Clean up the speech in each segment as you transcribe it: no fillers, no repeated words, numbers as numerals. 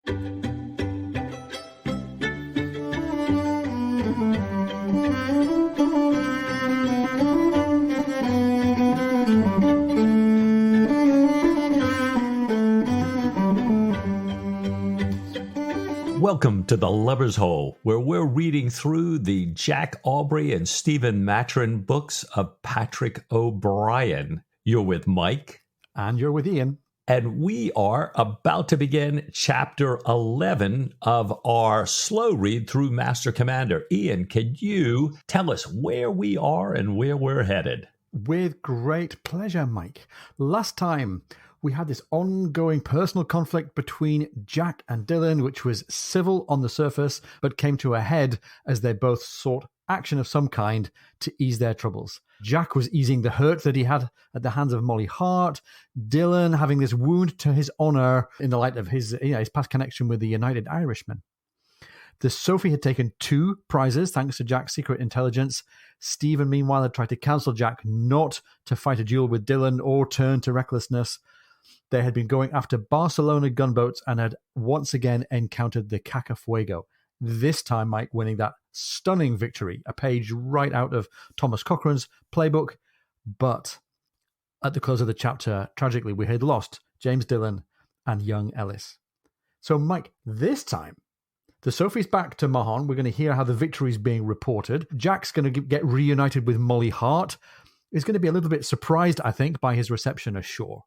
Welcome to The Lover's Hole, where we're reading through the Jack Aubrey and Stephen Maturin books of Patrick O'Brian. You're with Mike. And you're with Ian. And we are about to begin Chapter 11 of our slow read through Master Commander. Ian, can you tell us where we are and where we're headed? With great pleasure, Mike. Last time, we had this ongoing personal conflict between Jack and Dillon, which was civil on the surface, but came to a head as they both sought action of some kind to ease their troubles. Jack was easing the hurt that he had at the hands of Molly Hart. Dillon having this wound to his honour in the light of his past connection with the United Irishmen. The Sophie had taken 2 prizes thanks to Jack's secret intelligence. Stephen, meanwhile, had tried to counsel Jack not to fight a duel with Dillon or turn to recklessness. They had been going after Barcelona gunboats and had once again encountered the Cacafeugo. This time, Mike winning that stunning victory, a page right out of Thomas Cochrane's playbook. But at the close of the chapter, tragically, we had lost James Dillon and young Ellis. So, Mike, this time, the Sophie's back to Mahon. We're going to hear how the victory is being reported. Jack's going to get reunited with Molly Hart. He's going to be a little bit surprised, I think, by his reception ashore.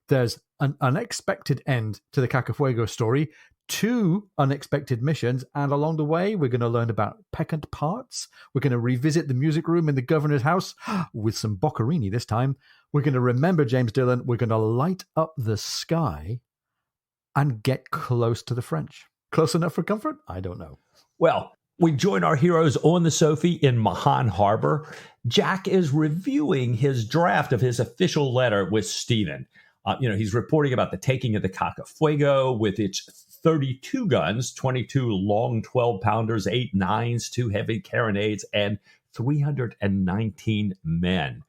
There's an unexpected end to the Cacafeugo story, 2 unexpected missions, and along the way, we're going to learn about peccant parts. We're going to revisit the music room in the governor's house with some Boccherini this time. We're going to remember James Dillon. We're going to light up the sky and get close to the French. Close enough for comfort? I don't know. Well, we join our heroes on the Sophie in Mahon Harbor. Jack is reviewing his draft of his official letter with Stephen. He's reporting about the taking of the Cacafeugo with its 32 guns, 22 long 12-pounders, 8 9s, 2 heavy carronades, and 319 men.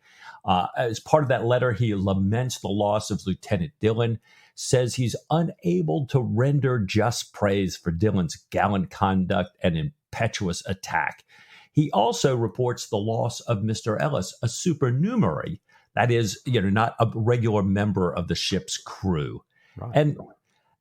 As part of that letter, he laments the loss of Lieutenant Dillon, says he's unable to render just praise for Dillon's gallant conduct and impetuous attack. He also reports the loss of Mr. Ellis, a supernumerary. That is, not a regular member of the ship's crew. Right. And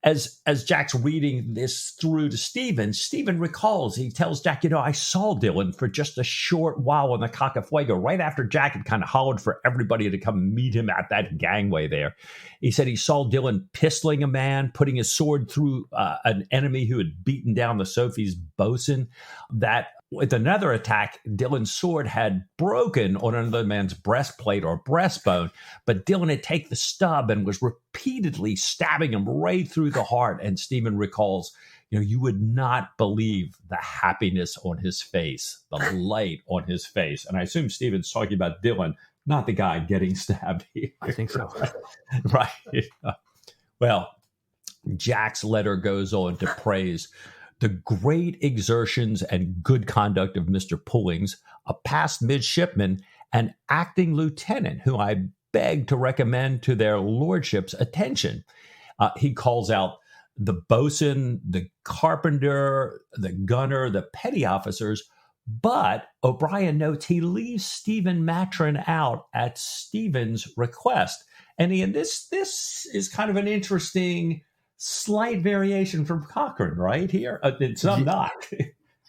as Jack's reading this through to Stephen recalls, he tells Jack, I saw Dillon for just a short while on the Cacafeugo, right after Jack had kind of hollered for everybody to come meet him at that gangway there. He said he saw Dillon pistoling a man, putting his sword through an enemy who had beaten down the Sophie's bosun. That with another attack, Dillon's sword had broken on another man's breastplate or breastbone, but Dillon had taken the stub and was repeatedly stabbing him right through the heart. And Stephen recalls, you would not believe the happiness on his face, the light on his face. And I assume Stephen's talking about Dillon, not the guy getting stabbed here. I think so. Right. Well, Jack's letter goes on to praise the great exertions and good conduct of Mr. Pullings, a past midshipman and acting lieutenant, who I beg to recommend to their lordships' attention. He calls out the bosun, the carpenter, the gunner, the petty officers, but O'Brian notes he leaves Stephen Maturin out at Stephen's request. And Ian, this is kind of an interesting slight variation from Cochrane, right here. It's not.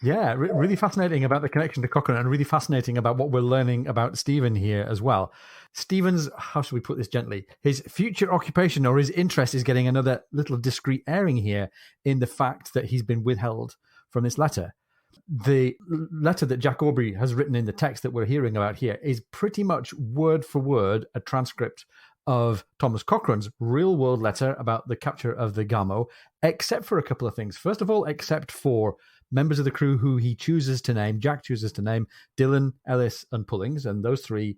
Yeah, really fascinating about the connection to Cochrane, and really fascinating about what we're learning about Stephen here as well. Stephen's, how should we put this gently, his future occupation or his interest is getting another little discreet airing here in the fact that he's been withheld from this letter. The letter that Jack Aubrey has written in the text that we're hearing about here is pretty much word for word a transcript of Thomas Cochrane's real-world letter about the capture of the Gamo, except for a couple of things. First of all, except for members of the crew who he chooses to name, Jack chooses to name, Dillon, Ellis, and Pullings, and those 3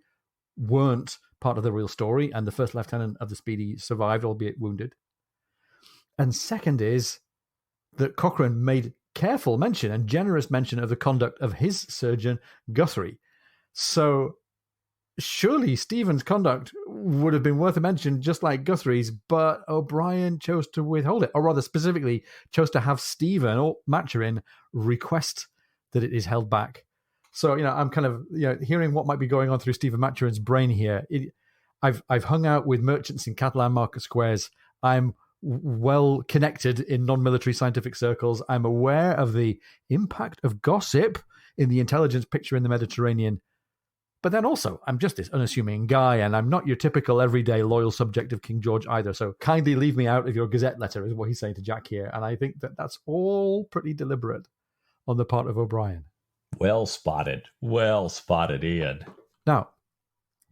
weren't part of the real story, and the first lieutenant of the Speedy survived, albeit wounded. And second is that Cochrane made careful mention and generous mention of the conduct of his surgeon, Guthrie. So surely Stephen's conduct would have been worth a mention, just like Guthrie's, but O'Brien chose to withhold it, or rather specifically chose to have Stephen or Maturin request that it is held back. So, I'm kind of hearing what might be going on through Stephen Maturin's brain here. I've hung out with merchants in Catalan market squares. I'm well connected in non-military scientific circles. I'm aware of the impact of gossip in the intelligence picture in the Mediterranean. But then also, I'm just this unassuming guy, and I'm not your typical everyday loyal subject of King George either. So kindly leave me out of your Gazette letter, is what he's saying to Jack here. And I think that that's all pretty deliberate on the part of O'Brien. Well spotted, Ian. Now,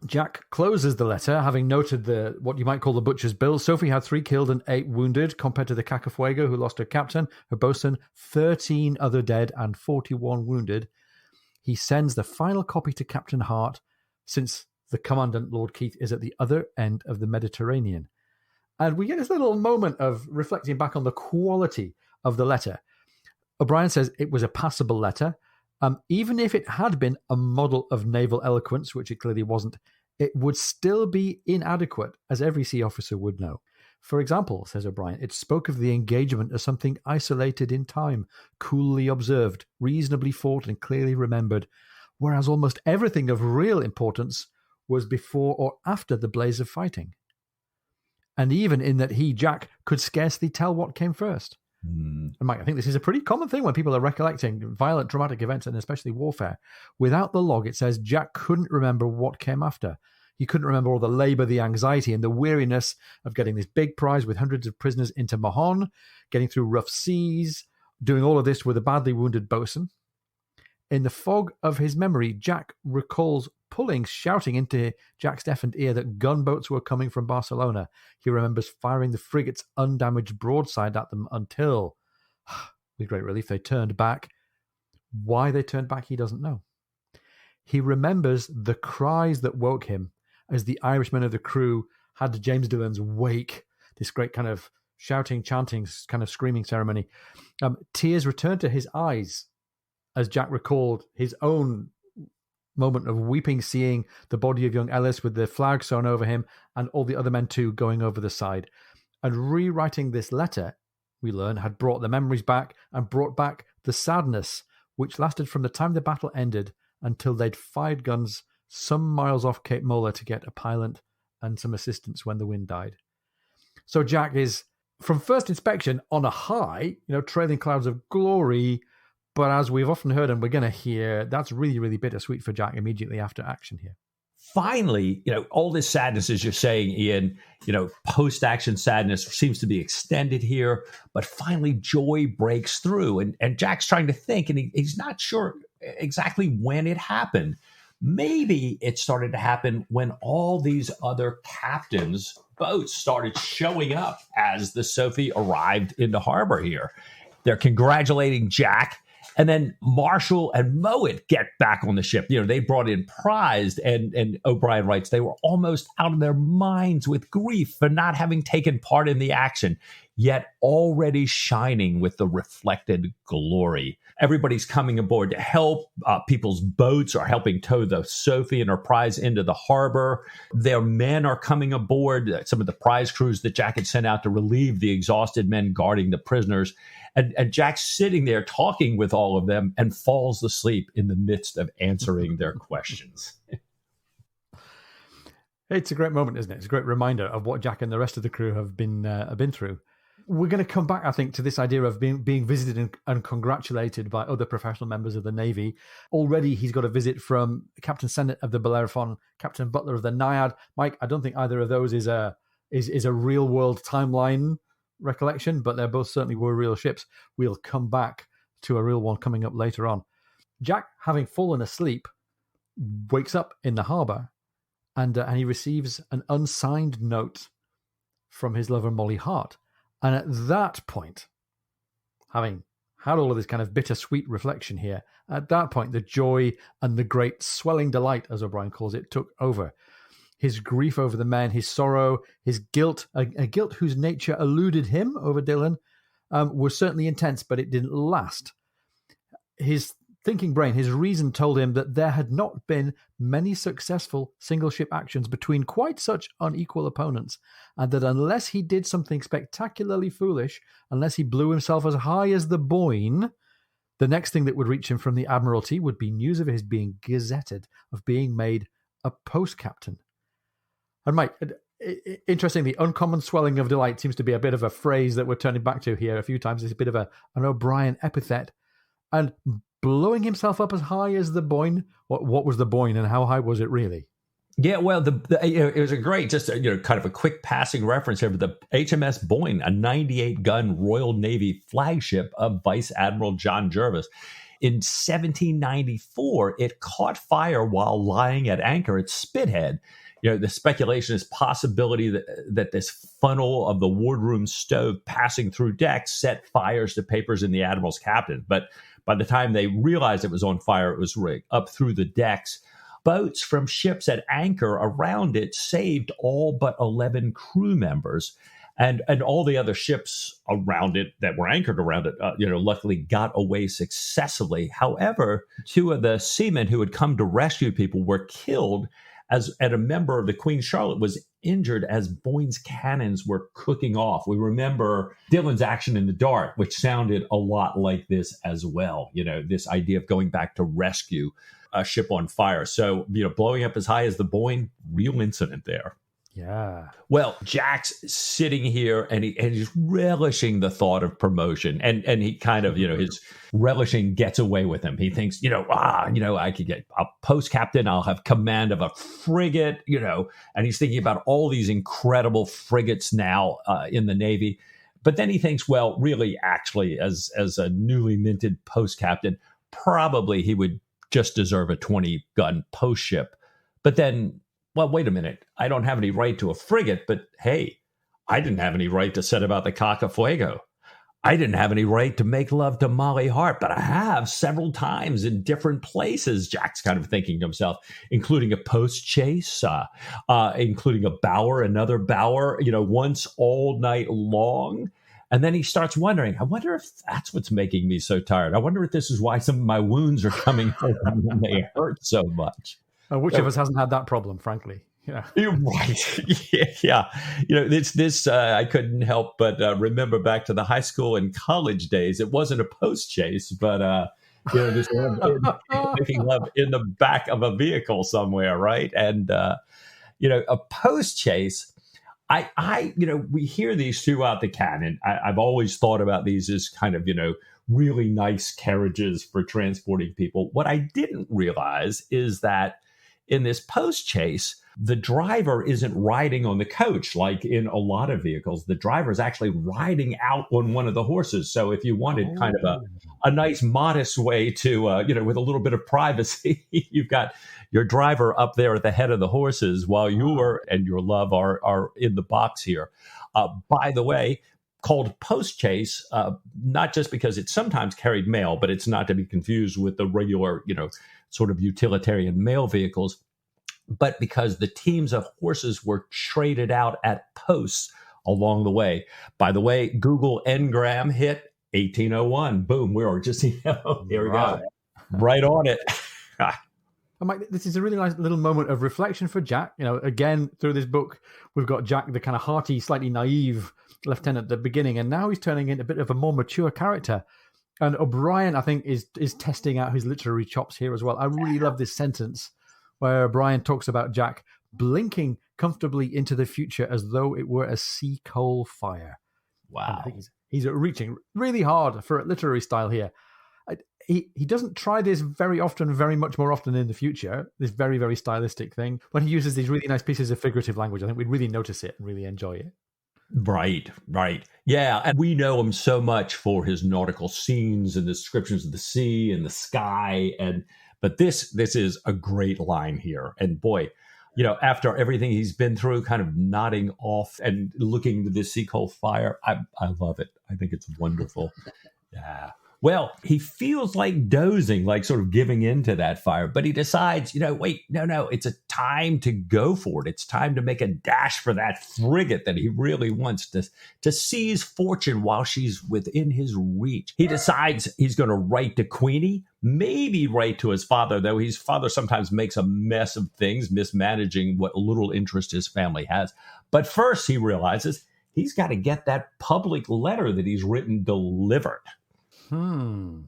Jack closes the letter, having noted what you might call the butcher's bill. Sophie had 3 killed and 8 wounded, compared to the Cacafeugo, who lost her captain, her boatswain, 13 other dead and 41 wounded. He sends the final copy to Captain Hart, since the commandant, Lord Keith, is at the other end of the Mediterranean. And we get this little moment of reflecting back on the quality of the letter. O'Brien says it was a passable letter. Even if it had been a model of naval eloquence, which it clearly wasn't, it would still be inadequate, as every sea officer would know. For example, says O'Brien, it spoke of the engagement as something isolated in time, coolly observed, reasonably fought and clearly remembered, whereas almost everything of real importance was before or after the blaze of fighting. And even in that he, Jack, could scarcely tell what came first. And Mike, I think this is a pretty common thing when people are recollecting violent, dramatic events, and especially warfare. Without the log, it says Jack couldn't remember what came after. He couldn't remember all the labour, the anxiety, and the weariness of getting this big prize with hundreds of prisoners into Mahon, getting through rough seas, doing all of this with a badly wounded boatswain. In the fog of his memory, Jack recalls Pullings shouting into Jack's deafened ear that gunboats were coming from Barcelona. He remembers firing the frigate's undamaged broadside at them until, with great relief, they turned back. Why they turned back, he doesn't know. He remembers the cries that woke him as the Irishmen of the crew had James Dillon's wake, this great kind of shouting, chanting, kind of screaming ceremony. Tears returned to his eyes as Jack recalled his own moment of weeping, seeing the body of young Ellis with the flag sewn over him and all the other men too going over the side. And rewriting this letter, we learn, had brought the memories back and brought back the sadness, which lasted from the time the battle ended until they'd fired guns some miles off Cape Mola to get a pilot and some assistance when the wind died. So Jack is, from first inspection, on a high, trailing clouds of glory. But as we've often heard and we're going to hear, that's really, really bittersweet for Jack immediately after action here. Finally, all this sadness, as you're saying, Ian, post-action sadness seems to be extended here. But finally, joy breaks through. And Jack's trying to think, and he's not sure exactly when it happened. Maybe it started to happen when all these other captains' boats started showing up as the Sophie arrived in the harbor here. They're congratulating Jack. And then Marshall and Mowat get back on the ship. They brought in prized, and O'Brien writes, they were almost out of their minds with grief for not having taken part in the action, yet already shining with the reflected glory. Everybody's coming aboard to help. People's boats are helping tow the Sophie and her prize into the harbor. Their men are coming aboard, some of the prize crews that Jack had sent out to relieve the exhausted men guarding the prisoners. And Jack's sitting there talking with all of them and falls asleep in the midst of answering their questions. It's a great moment, isn't it? It's a great reminder of what Jack and the rest of the crew have been through. We're going to come back, I think, to this idea of being visited and congratulated by other professional members of the Navy. Already, he's got a visit from Captain Sennett of the Bellerophon, Captain Butler of the Naiad. Mike, I don't think either of those is a real-world timeline recollection, but they both certainly were real ships. We'll come back to a real one coming up later on. Jack, having fallen asleep, wakes up in the harbour and he receives an unsigned note from his lover Molly Hart. And at that point, having had all of this kind of bittersweet reflection here, at that point, the joy and the great swelling delight, as O'Brien calls it, took over. His grief over the men, his sorrow, his guilt, a guilt whose nature eluded him over Dillon, was certainly intense, but it didn't last. His thinking brain, his reason told him that there had not been many successful single-ship actions between quite such unequal opponents, and that unless he did something spectacularly foolish, unless he blew himself as high as the Boyne, the next thing that would reach him from the Admiralty would be news of his being gazetted, of being made a post-captain. And Mike, interestingly, uncommon swelling of delight seems to be a bit of a phrase that we're turning back to here a few times. It's a bit of an O'Brien epithet. And blowing himself up as high as the Boyne, what was the Boyne and how high was it really? Yeah, well, it was a great, just kind of a quick passing reference here, but the HMS Boyne, a 98-gun Royal Navy flagship of Vice Admiral John Jervis. In 1794, it caught fire while lying at anchor at Spithead. The speculation is possibility that this funnel of the wardroom stove passing through decks set fires to papers in the Admiral's cabin. But by the time they realized it was on fire, it was rigged up through the decks. Boats from ships at anchor around it saved all but 11 crew members. And all the other ships around it that were anchored around it, luckily got away successfully. However, 2 of the seamen who had come to rescue people were killed, and a member of the Queen Charlotte was injured as Boyne's cannons were cooking off. We remember Dillon's action in the dark, which sounded a lot like this as well. This idea of going back to rescue a ship on fire. So, blowing up as high as the Boyne, real incident there. Yeah. Well, Jack's sitting here and he's relishing the thought of promotion, and he kind of, his relishing gets away with him. He thinks, I could get a post captain. I'll have command of a frigate, and he's thinking about all these incredible frigates now in the Navy. But then he thinks, well, really, actually, as a newly minted post captain, probably he would just deserve a 20-gun post ship. But then, well, wait a minute. I don't have any right to a frigate, but hey, I didn't have any right to set about the Cacafeugo. I didn't have any right to make love to Molly Hart, but I have several times in different places, Jack's kind of thinking to himself, including a post chase, including a bower, another bower, once all night long. And then he starts wondering, I wonder if that's what's making me so tired. I wonder if this is why some of my wounds are coming home and they hurt so much. Which of us hasn't had that problem, frankly? Yeah, you're right. Yeah. This I couldn't help but remember back to the high school and college days. It wasn't a post chase, but this making love in the back of a vehicle somewhere, right? And a post chase. We hear these throughout the canon. I've always thought about these as kind of really nice carriages for transporting people. What I didn't realize is that in this post chase, the driver isn't riding on the coach like in a lot of vehicles. The driver is actually riding out on one of the horses. So if you wanted kind of a nice, modest way to, with a little bit of privacy, you've got your driver up there at the head of the horses while you and your love are in the box here. By the way, called post chase, not just because it sometimes carried mail, but it's not to be confused with the regular, sort of utilitarian mail vehicles, but because the teams of horses were traded out at posts along the way. By the way, Google Ngram hit 1801. Boom, we're just, here we go. Right on it. Mike, this is a really nice little moment of reflection for Jack. Again, through this book, we've got Jack, the kind of hearty, slightly naive lieutenant at the beginning, and now he's turning into a bit of a more mature character. And O'Brien, I think, is testing out his literary chops here as well. I really love this sentence where O'Brien talks about Jack blinking comfortably into the future as though it were a sea coal fire. Wow. I think he's reaching really hard for a literary style here. He doesn't try this very much more often in the future, this very, very stylistic thing. When he uses these really nice pieces of figurative language, I think we'd really notice it and really enjoy it. Right. Yeah, and we know him so much for his nautical scenes and descriptions of the sea and the sky, but this is a great line here. And boy, after everything he's been through, kind of nodding off and looking to this sea coal fire, I love it. I think it's wonderful. Yeah. Well, he feels like dozing, like sort of giving into that fire, but he decides, wait, no, it's a time to go for it. It's time to make a dash for that frigate that he really wants to seize fortune while she's within his reach. He decides he's going to write to Queenie, maybe write to his father, though his father sometimes makes a mess of things, mismanaging what little interest his family has. But first, he realizes he's got to get that public letter that he's written delivered. And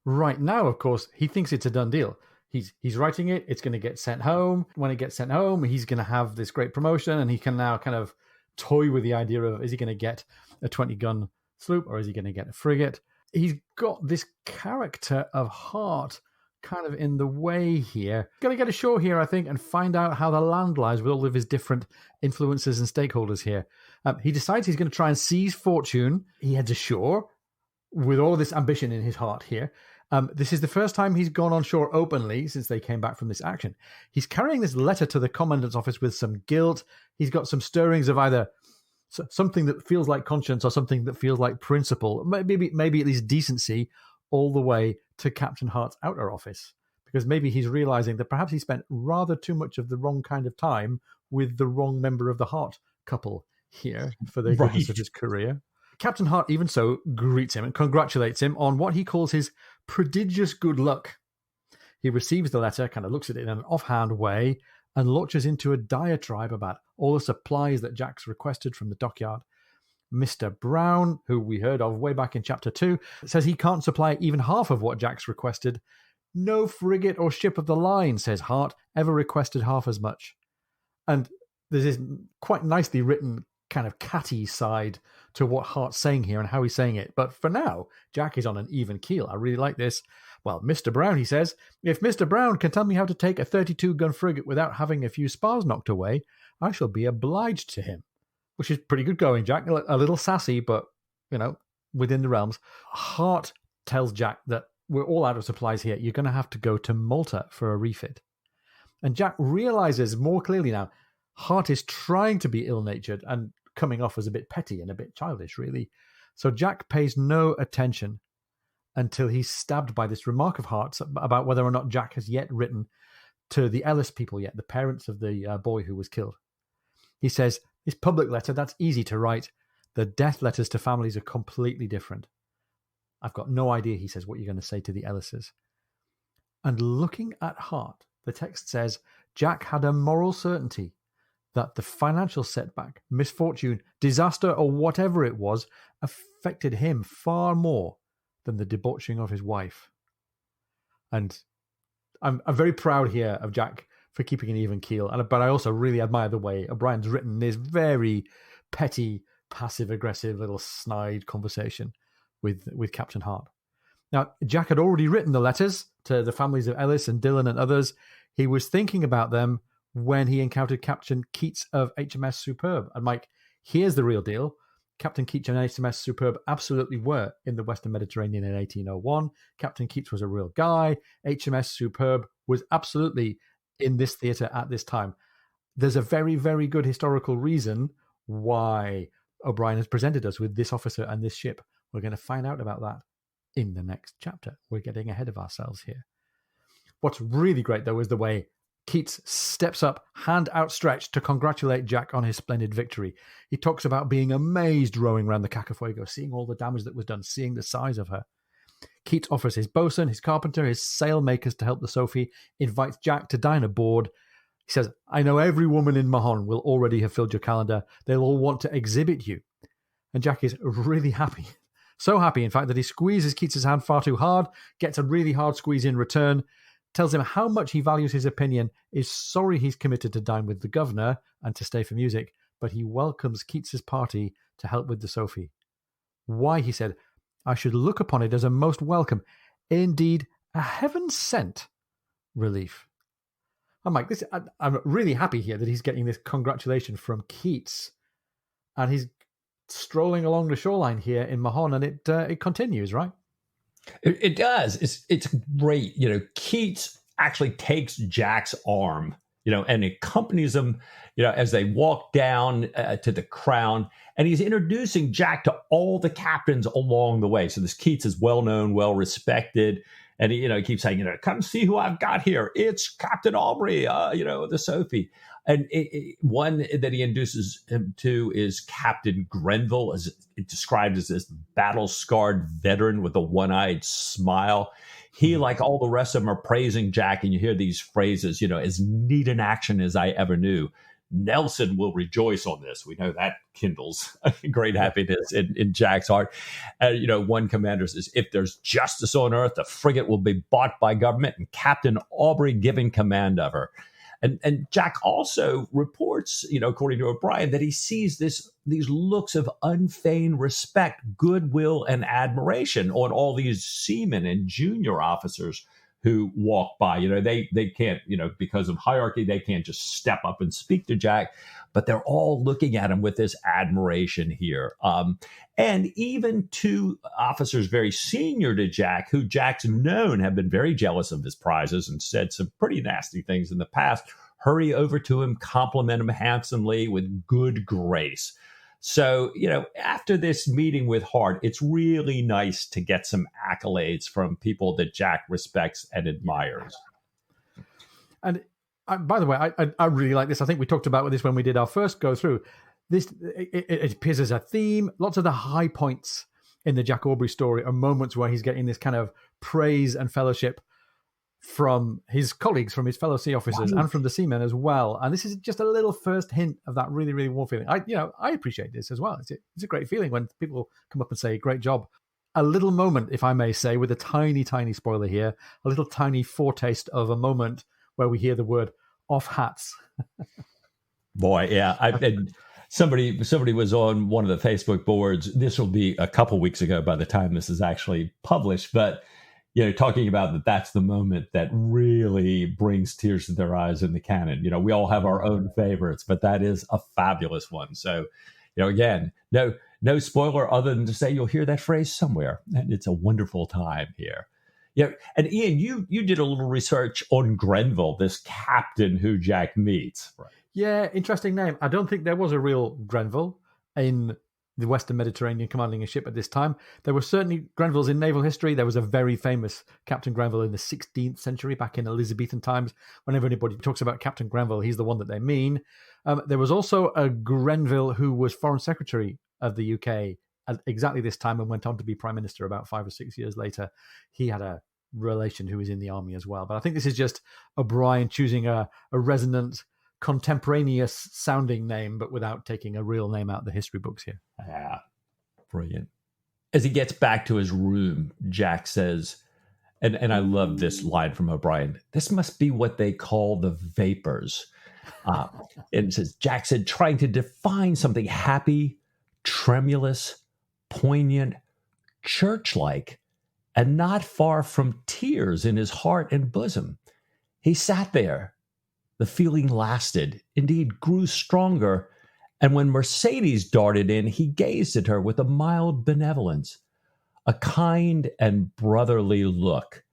right now, of course, he thinks it's a done deal. He's writing it. It's going to get sent home. When it gets sent home, he's going to have this great promotion, and he can now kind of toy with the idea of, is he going to get a 20-gun sloop or is he going to get a frigate? He's got this character of Hart kind of in the way here. Going to get ashore here, I think, and find out how the land lies with all of his different influences and stakeholders here. He decides he's going to try and seize fortune. He heads ashore with all of this ambition in his heart here. This is the first time he's gone on shore openly since they came back from this action. He's carrying this letter to the commandant's office with some guilt. He's got some stirrings of either something that feels like conscience or something that feels like principle, maybe at least decency, all the way to Captain Hart's outer office. Because maybe he's realizing that perhaps he spent rather too much of the wrong kind of time with the wrong member of the Hart couple here for the goodness of his career. Captain Hart, even so, greets him and congratulates him on what he calls his prodigious good luck. He receives the letter, kind of looks at it in an offhand way, and launches into a diatribe about all the supplies that Jack's requested from the dockyard. Mr. Brown, who we heard of way back in Chapter 2, says he can't supply even half of what Jack's requested. No frigate or ship of the line, says Hart, ever requested half as much. And there's this quite nicely written kind of catty side to what Hart's saying here and how he's saying it. But for now, Jack is on an even keel. I really like this. Well, Mr. Brown, he says, if Mr. Brown can tell me how to take a 32-gun frigate without having a few spars knocked away, I shall be obliged to him. Which is pretty good going, Jack. A little sassy, but, within the realms. Hart tells Jack that we're all out of supplies here. You're going to have to go to Malta for a refit. And Jack realizes more clearly now, Hart is trying to be ill-natured and coming off as a bit petty and a bit childish, really. So Jack pays no attention until he's stabbed by this remark of Hart's about whether or not Jack has yet written to the Ellis people yet, the parents of the boy who was killed. He says, this public letter, that's easy to write. The death letters to families are completely different. I've got no idea, he says, what you're going to say to the Ellises. And looking at Hart, the text says, Jack had a moral certainty that the financial setback, misfortune, disaster, or whatever it was, affected him far more than the debauching of his wife. And I'm very proud here of Jack for keeping an even keel, but I also really admire the way O'Brien's written this very petty, passive-aggressive little snide conversation with Captain Hart. Now, Jack had already written the letters to the families of Ellis and Dillon and others. He was thinking about them when he encountered Captain Keats of HMS Superb. And Mike, here's the real deal. Captain Keats and HMS Superb absolutely were in the Western Mediterranean in 1801. Captain Keats was a real guy. HMS Superb was absolutely in this theatre at this time. There's a very, very good historical reason why O'Brien has presented us with this officer and this ship. We're going to find out about that in the next chapter. We're getting ahead of ourselves here. What's really great, though, is the way Keats steps up, hand outstretched, to congratulate Jack on his splendid victory. He talks about being amazed rowing around the Cacafeugo, seeing all the damage that was done, seeing the size of her. Keats offers his boatswain, his carpenter, his sailmakers to help the Sophie, invites Jack to dine aboard. He says, I know every woman in Mahon will already have filled your calendar. They'll all want to exhibit you. And Jack is really happy. So happy, in fact, that he squeezes Keats' hand far too hard, gets a really hard squeeze in return, tells him how much he values his opinion, is sorry he's committed to dine with the governor and to stay for music, but he welcomes Keats's party to help with the Sophie. Why, he said, I should look upon it as a most welcome, indeed a heaven-sent relief. I'm like, I'm really happy here that he's getting this congratulation from Keats, and he's strolling along the shoreline here in Mahon, and it continues, right? It does. It's great. Keats actually takes Jack's arm and accompanies them, as they walk down to the crown. And he's introducing Jack to all the captains along the way. So this Keats is well known, well respected. And he keeps saying, come see who I've got here. It's Captain Aubrey, the Sophie. And one that he introduces him to is Captain Grenville, as it described as this battle-scarred veteran with a one-eyed smile. He, like all the rest of them, are praising Jack, and you hear these phrases, as neat an action as I ever knew. Nelson will rejoice on this. We know that kindles great happiness in Jack's heart. One commander says, if there's justice on earth, the frigate will be bought by government, and Captain Aubrey giving command of her. And Jack also reports, according to O'Brien, that he sees these looks of unfeigned respect, goodwill, and admiration on all these seamen and junior officers who walk by. They can't, because of hierarchy, they can't just step up and speak to Jack, but they're all looking at him with this admiration here. And even two officers very senior to Jack, who Jack's known have been very jealous of his prizes and said some pretty nasty things in the past, hurry over to him, compliment him handsomely with good grace. So, after this meeting with Hart, it's really nice to get some accolades from people that Jack respects and admires. And by the way, I really like this. I think we talked about this when we did our first go through. This it appears as a theme. Lots of the high points in the Jack Aubrey story are moments where he's getting this kind of praise and fellowship from his colleagues, from his fellow sea officers, and from the seamen as well. And this is just a little first hint of that really, really warm feeling. I appreciate this as well. It's a great feeling when people come up and say, great job. A little moment, if I may say, with a tiny, tiny spoiler here, a little tiny foretaste of a moment where we hear the word off hats. Boy, yeah. And somebody was on one of the Facebook boards. This will be a couple weeks ago by the time this is actually published, but talking about that's the moment that really brings tears to their eyes in the canon. We all have our own favorites, but that is a fabulous one. So, again, no spoiler other than to say you'll hear that phrase somewhere, and it's a wonderful time here. And Ian, you did a little research on Grenville, this captain who Jack meets. Right? Yeah, interesting name. I don't think there was a real Grenville in the Western Mediterranean commanding a ship at this time. There were certainly Grenvilles in naval history. There was a very famous Captain Grenville in the 16th century, back in Elizabethan times. Whenever anybody talks about Captain Grenville, he's the one that they mean. There was also a Grenville who was Foreign Secretary of the UK at exactly this time and went on to be Prime Minister about 5 or 6 years later. He had a relation who was in the army as well. But I think this is just O'Brien choosing a resonant, contemporaneous sounding name, but without taking a real name out of the history books here. Yeah, brilliant. As he gets back to his room, Jack says, and I love this line from O'Brien, this must be what they call the vapors. And it says, Jack said, trying to define something happy, tremulous, poignant, church-like, and not far from tears in his heart and bosom. He sat there. The feeling lasted, indeed grew stronger, and when Mercedes darted in, he gazed at her with a mild benevolence, a kind and brotherly look.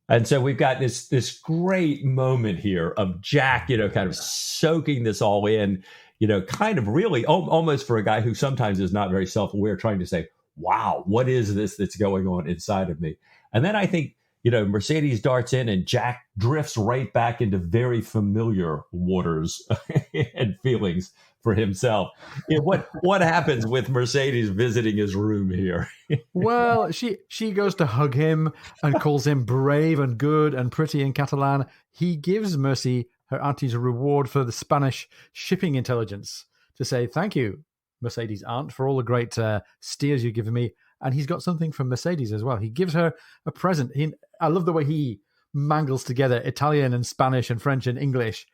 And so we've got this great moment here of Jack, kind of soaking this all in, kind of really almost for a guy who sometimes is not very self-aware, trying to say, wow, what is this that's going on inside of me? And then I think, Mercedes darts in and Jack drifts right back into very familiar waters and feelings for himself. What happens with Mercedes visiting his room here? Well, she goes to hug him and calls him brave and good and pretty in Catalan. He gives Mercy, her auntie's reward for the Spanish shipping intelligence, to say, thank you, Mercedes' aunt, for all the great steers you've given me. And he's got something from Mercedes as well. He gives her a present. I love the way he mangles together Italian and Spanish and French and English.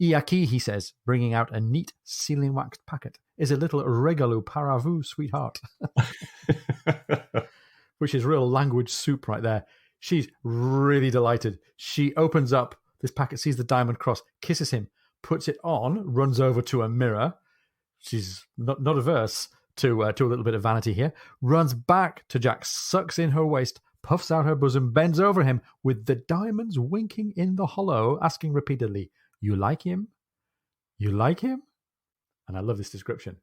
Y aquí, he says, bringing out a neat sealing waxed packet, is a little regalo para vous, sweetheart. Which is real language soup right there. She's really delighted. She opens up this packet, sees the diamond cross, kisses him, puts it on, runs over to a mirror. She's not averse to a little bit of vanity here, runs back to Jack, sucks in her waist, puffs out her bosom, bends over him with the diamonds winking in the hollow, asking repeatedly, You like him? You like him? And I love this description.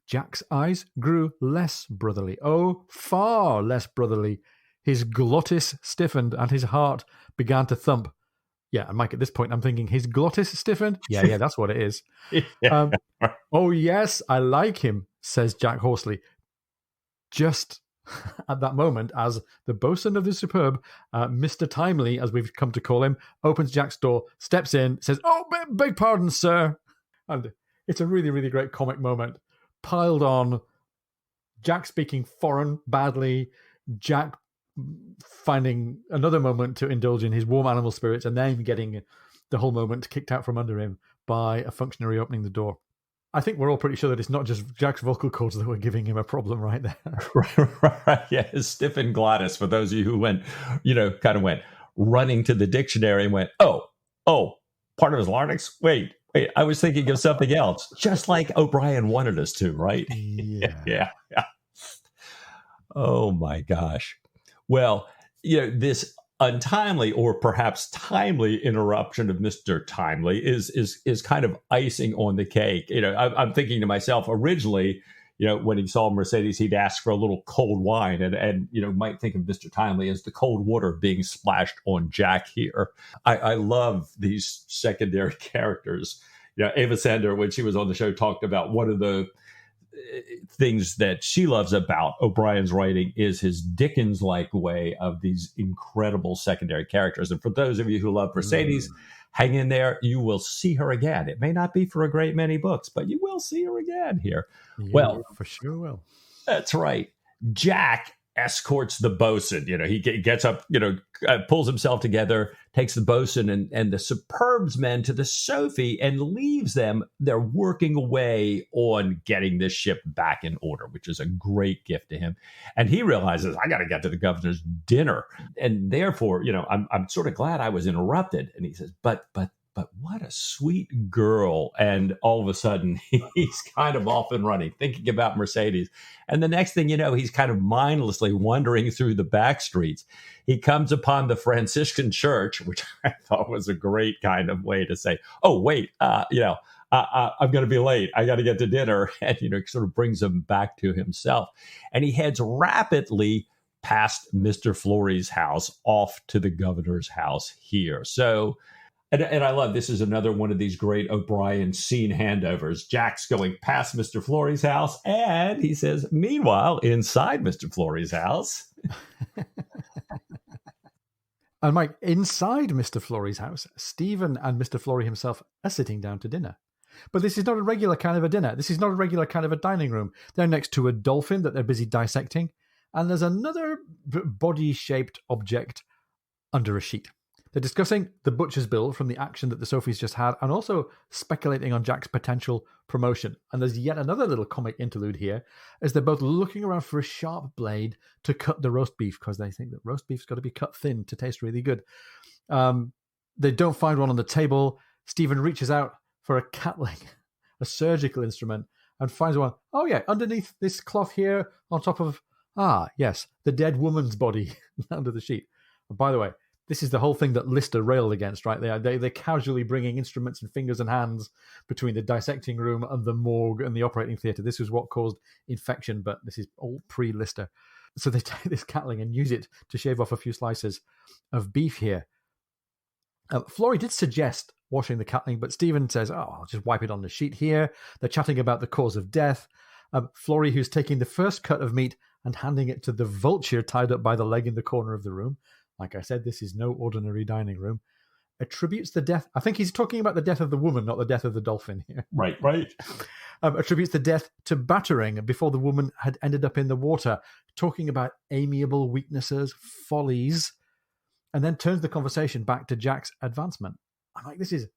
Jack's eyes grew less brotherly. Oh, far less brotherly. His glottis stiffened and his heart began to thump. Yeah, and Mike, at this point, I'm thinking, his glottis stiffened? Yeah, that's what it is. Yeah. Oh, yes, I like him, says Jack hoarsely. Just at that moment, as the bosun of the Superb, Mr. Timely, as we've come to call him, opens Jack's door, steps in, says, "Oh, beg pardon, sir." And it's a really, really great comic moment. Piled on, Jack speaking foreign badly, Jack finding another moment to indulge in his warm animal spirits, and then getting the whole moment kicked out from under him by a functionary opening the door. I think we're all pretty sure that it's not just Jack's vocal cords that were giving him a problem right there. Right. Yeah, his stiffened glottis, for those of you who went, kind of went running to the dictionary and went, oh, part of his larynx? Wait, I was thinking of something else. Just like O'Brien wanted us to, right? Yeah. Yeah. Oh, my gosh. Well, this untimely or perhaps timely interruption of Mr. Timely is kind of icing on the cake. I'm thinking to myself originally, when he saw Mercedes, he'd ask for a little cold wine and might think of Mr. Timely as the cold water being splashed on Jack here. I love these secondary characters. Ava Sander, when she was on the show, talked about one of the things that she loves about O'Brien's writing is his Dickens-like way of these incredible secondary characters. And for those of you who love Mercedes, hang in there. You will see her again. It may not be for a great many books, but you will see her again here. Yeah, well, for sure will. That's right. Jack escorts the bosun. He gets up, pulls himself together, takes the bosun and the Superb's men to the Sophie and leaves them. They're working away on getting this ship back in order, which is a great gift to him. And he realizes, I got to get to the governor's dinner. And therefore, I'm sort of glad I was interrupted. And he says, but what a sweet girl. And all of a sudden, he's kind of off and running, thinking about Mercedes. And the next thing you know, he's kind of mindlessly wandering through the back streets. He comes upon the Franciscan church, which I thought was a great kind of way to say, oh, wait, I'm going to be late. I got to get to dinner. And, sort of brings him back to himself. And he heads rapidly past Mr. Flory's house off to the governor's house here. So, and I love, this is another one of these great O'Brien scene handovers. Jack's going past Mr. Flory's house, and he says, meanwhile, inside Mr. Flory's house. And Mike, inside Mr. Flory's house, Stephen and Mr. Flory himself are sitting down to dinner. But this is not a regular kind of a dinner. This is not a regular kind of a dining room. They're next to a dolphin that they're busy dissecting, and there's another body-shaped object under a sheet. They're discussing the butcher's bill from the action that the Sophies just had, and also speculating on Jack's potential promotion. And there's yet another little comic interlude here, as they're both looking around for a sharp blade to cut the roast beef, because they think that roast beef's got to be cut thin to taste really good. They don't find one on the table. Stephen reaches out for a catling, a surgical instrument, and finds one. Oh yeah, underneath this cloth here, on top of, yes, the dead woman's body under the sheet. And by the way, this is the whole thing that Lister railed against, right? They're casually bringing instruments and fingers and hands between the dissecting room and the morgue and the operating theatre. This is what caused infection, but this is all pre-Lister. So they take this catling and use it to shave off a few slices of beef here. Flory did suggest washing the catling, but Stephen says, I'll just wipe it on the sheet here. They're chatting about the cause of death. Flory, who's taking the first cut of meat and handing it to the vulture tied up by the leg in the corner of the room. Like I said, this is no ordinary dining room. Attributes the death. I think he's talking about the death of the woman, not the death of the dolphin here. Right. Attributes the death to battering before the woman had ended up in the water, talking about amiable weaknesses, follies, and then turns the conversation back to Jack's advancement. I'm like, this is,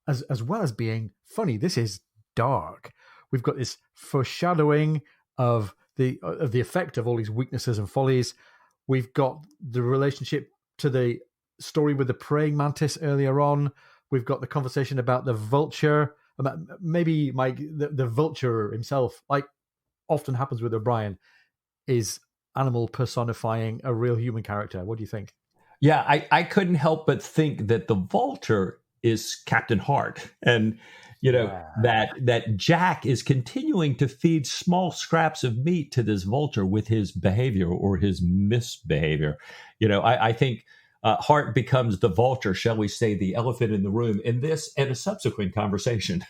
as well as being funny, this is dark. We've got this foreshadowing of the effect of all these weaknesses and follies. We've got the relationship to the story with the praying mantis earlier on. We've got the conversation about the vulture. About maybe Mike, the vulture himself, like often happens with O'Brien, is animal personifying a real human character. What do you think? Yeah, I couldn't help but think that the vulture is Captain Hart. And, that Jack is continuing to feed small scraps of meat to this vulture with his behavior or his misbehavior. I think Hart becomes the vulture, shall we say, the elephant in the room in this and a subsequent conversation.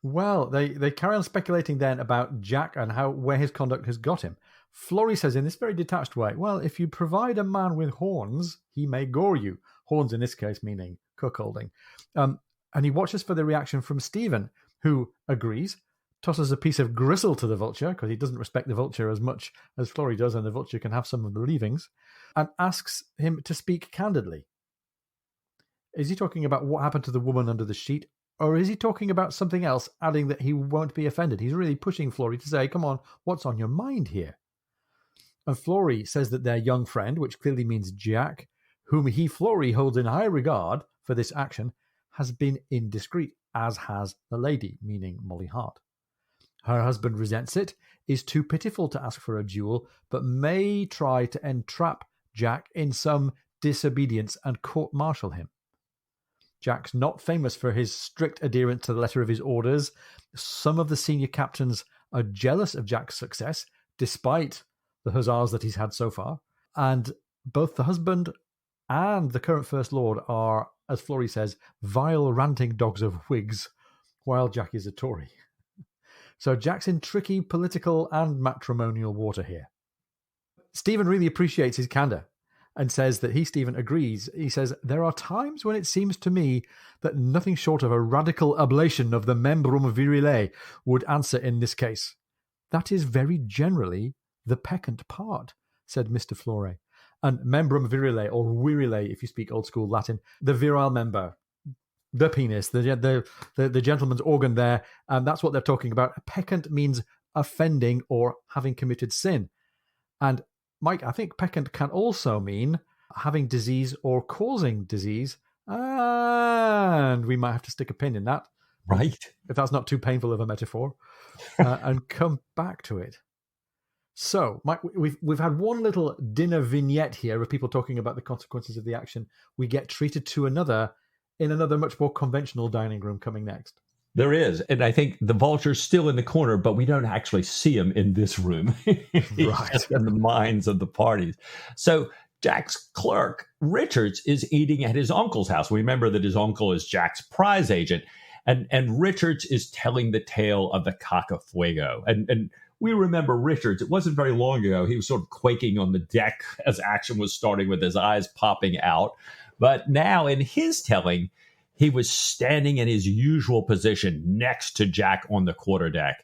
Well, they carry on speculating then about Jack and where his conduct has got him. Flory says in this very detached way, well, if you provide a man with horns, he may gore you. Horns in this case meaning cuckolding. And he watches for the reaction from Stephen, who agrees, tosses a piece of gristle to the vulture, because he doesn't respect the vulture as much as Flory does, and the vulture can have some of the leavings, and asks him to speak candidly. Is he talking about what happened to the woman under the sheet, or is he talking about something else, adding that he won't be offended? He's really pushing Flory to say, come on, what's on your mind here? And Flory says that their young friend, which clearly means Jack, whom he, Flory, holds in high regard for this action, has been indiscreet, as has the lady, meaning Molly Hart. Her husband resents it, is too pitiful to ask for a duel, but may try to entrap Jack in some disobedience and court-martial him. Jack's not famous for his strict adherence to the letter of his orders. Some of the senior captains are jealous of Jack's success, despite the huzzas that he's had so far. And both the husband and the current First Lord are, as Flory says, vile ranting dogs of Whigs, while Jack is a Tory. So Jack's in tricky political and matrimonial water here. Stephen really appreciates his candour and says that Stephen, agrees. He says, there are times when it seems to me that nothing short of a radical ablation of the membrum virile would answer in this case. That is very generally the peccant part, said Mr. Flory. And membrum virile, or virile, if you speak old school Latin, the virile member, the penis, the gentleman's organ there, and that's what they're talking about. Peccant means offending or having committed sin. And Mike, I think peccant can also mean having disease or causing disease, and we might have to stick a pin in that, right? If that's not too painful of a metaphor, and come back to it. So, Mike, we've had one little dinner vignette here of people talking about the consequences of the action. We get treated to another in another much more conventional dining room coming next. There is. And I think the vulture's still in the corner, but we don't actually see him in this room. Right. Just in the minds of the parties. So Jack's clerk, Richards, is eating at his uncle's house. We remember that his uncle is Jack's prize agent. And Richards is telling the tale of the Cacafeugo. And we remember Richards. It wasn't very long ago. He was sort of quaking on the deck as action was starting with his eyes popping out. But now in his telling, he was standing in his usual position next to Jack on the quarterdeck,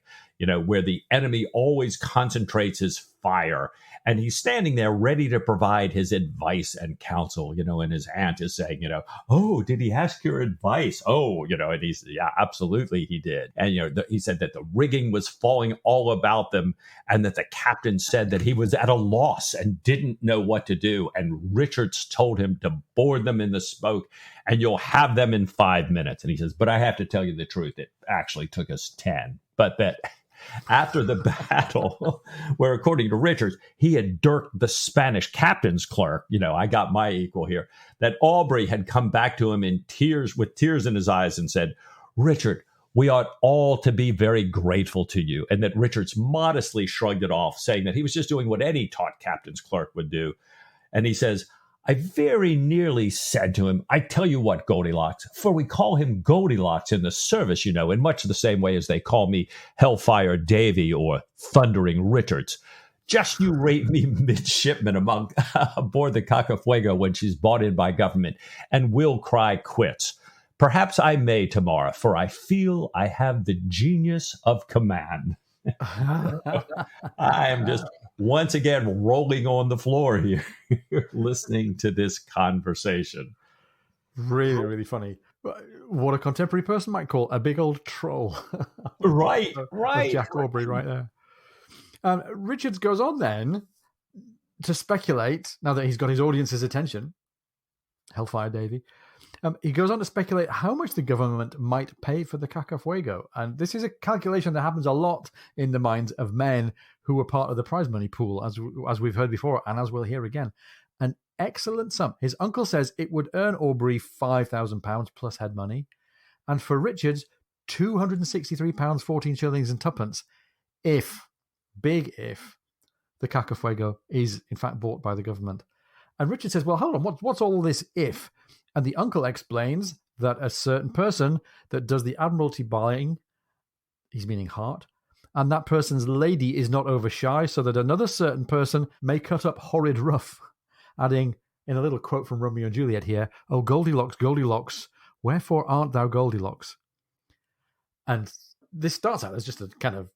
where the enemy always concentrates his fire. And he's standing there ready to provide his advice and counsel, and his aunt is saying, oh, did he ask your advice? Oh, and he's, yeah, absolutely he did. And, he said that the rigging was falling all about them and that the captain said that he was at a loss and didn't know what to do. And Richards told him to board them in the smoke and you'll have them in 5 minutes. And he says, but I have to tell you the truth. It actually took us 10. But that after the battle, where according to Richards, he had dirked the Spanish captain's clerk, I got my equal here, that Aubrey had come back to him in tears, with tears in his eyes, and said, Richard, we ought all to be very grateful to you. And that Richards modestly shrugged it off, saying that he was just doing what any taut captain's clerk would do. And he says, I very nearly said to him, I tell you what, Goldilocks, for we call him Goldilocks in the service, in much the same way as they call me Hellfire Davy or Thundering Richards. Just you rate me midshipman aboard the Cacafeugo when she's bought in by government, and we'll cry quits. Perhaps I may tomorrow, for I feel I have the genius of command. I am just once again rolling on the floor here, listening to this conversation. Really, really funny. What a contemporary person might call a big old troll. Right. Jack Aubrey right there. Richards goes on then to speculate, now that he's got his audience's attention, Hellfire Davy, he goes on to speculate how much the government might pay for the Cacafeugo. And this is a calculation that happens a lot in the minds of men who were part of the prize money pool, as we've heard before, and as we'll hear again. An excellent sum. His uncle says it would earn Aubrey £5,000 plus head money, and for Richards, £263, 14 shillings and twopence, big if, the Cacafeugo is in fact bought by the government. And Richard says, well, hold on, what's all this if? And the uncle explains that a certain person that does the Admiralty buying, he's meaning Hart, and that person's lady is not over shy, so that another certain person may cut up horrid rough, adding, in a little quote from Romeo and Juliet here, "Oh, Goldilocks, Goldilocks, wherefore art thou Goldilocks?" And this starts out as just a kind of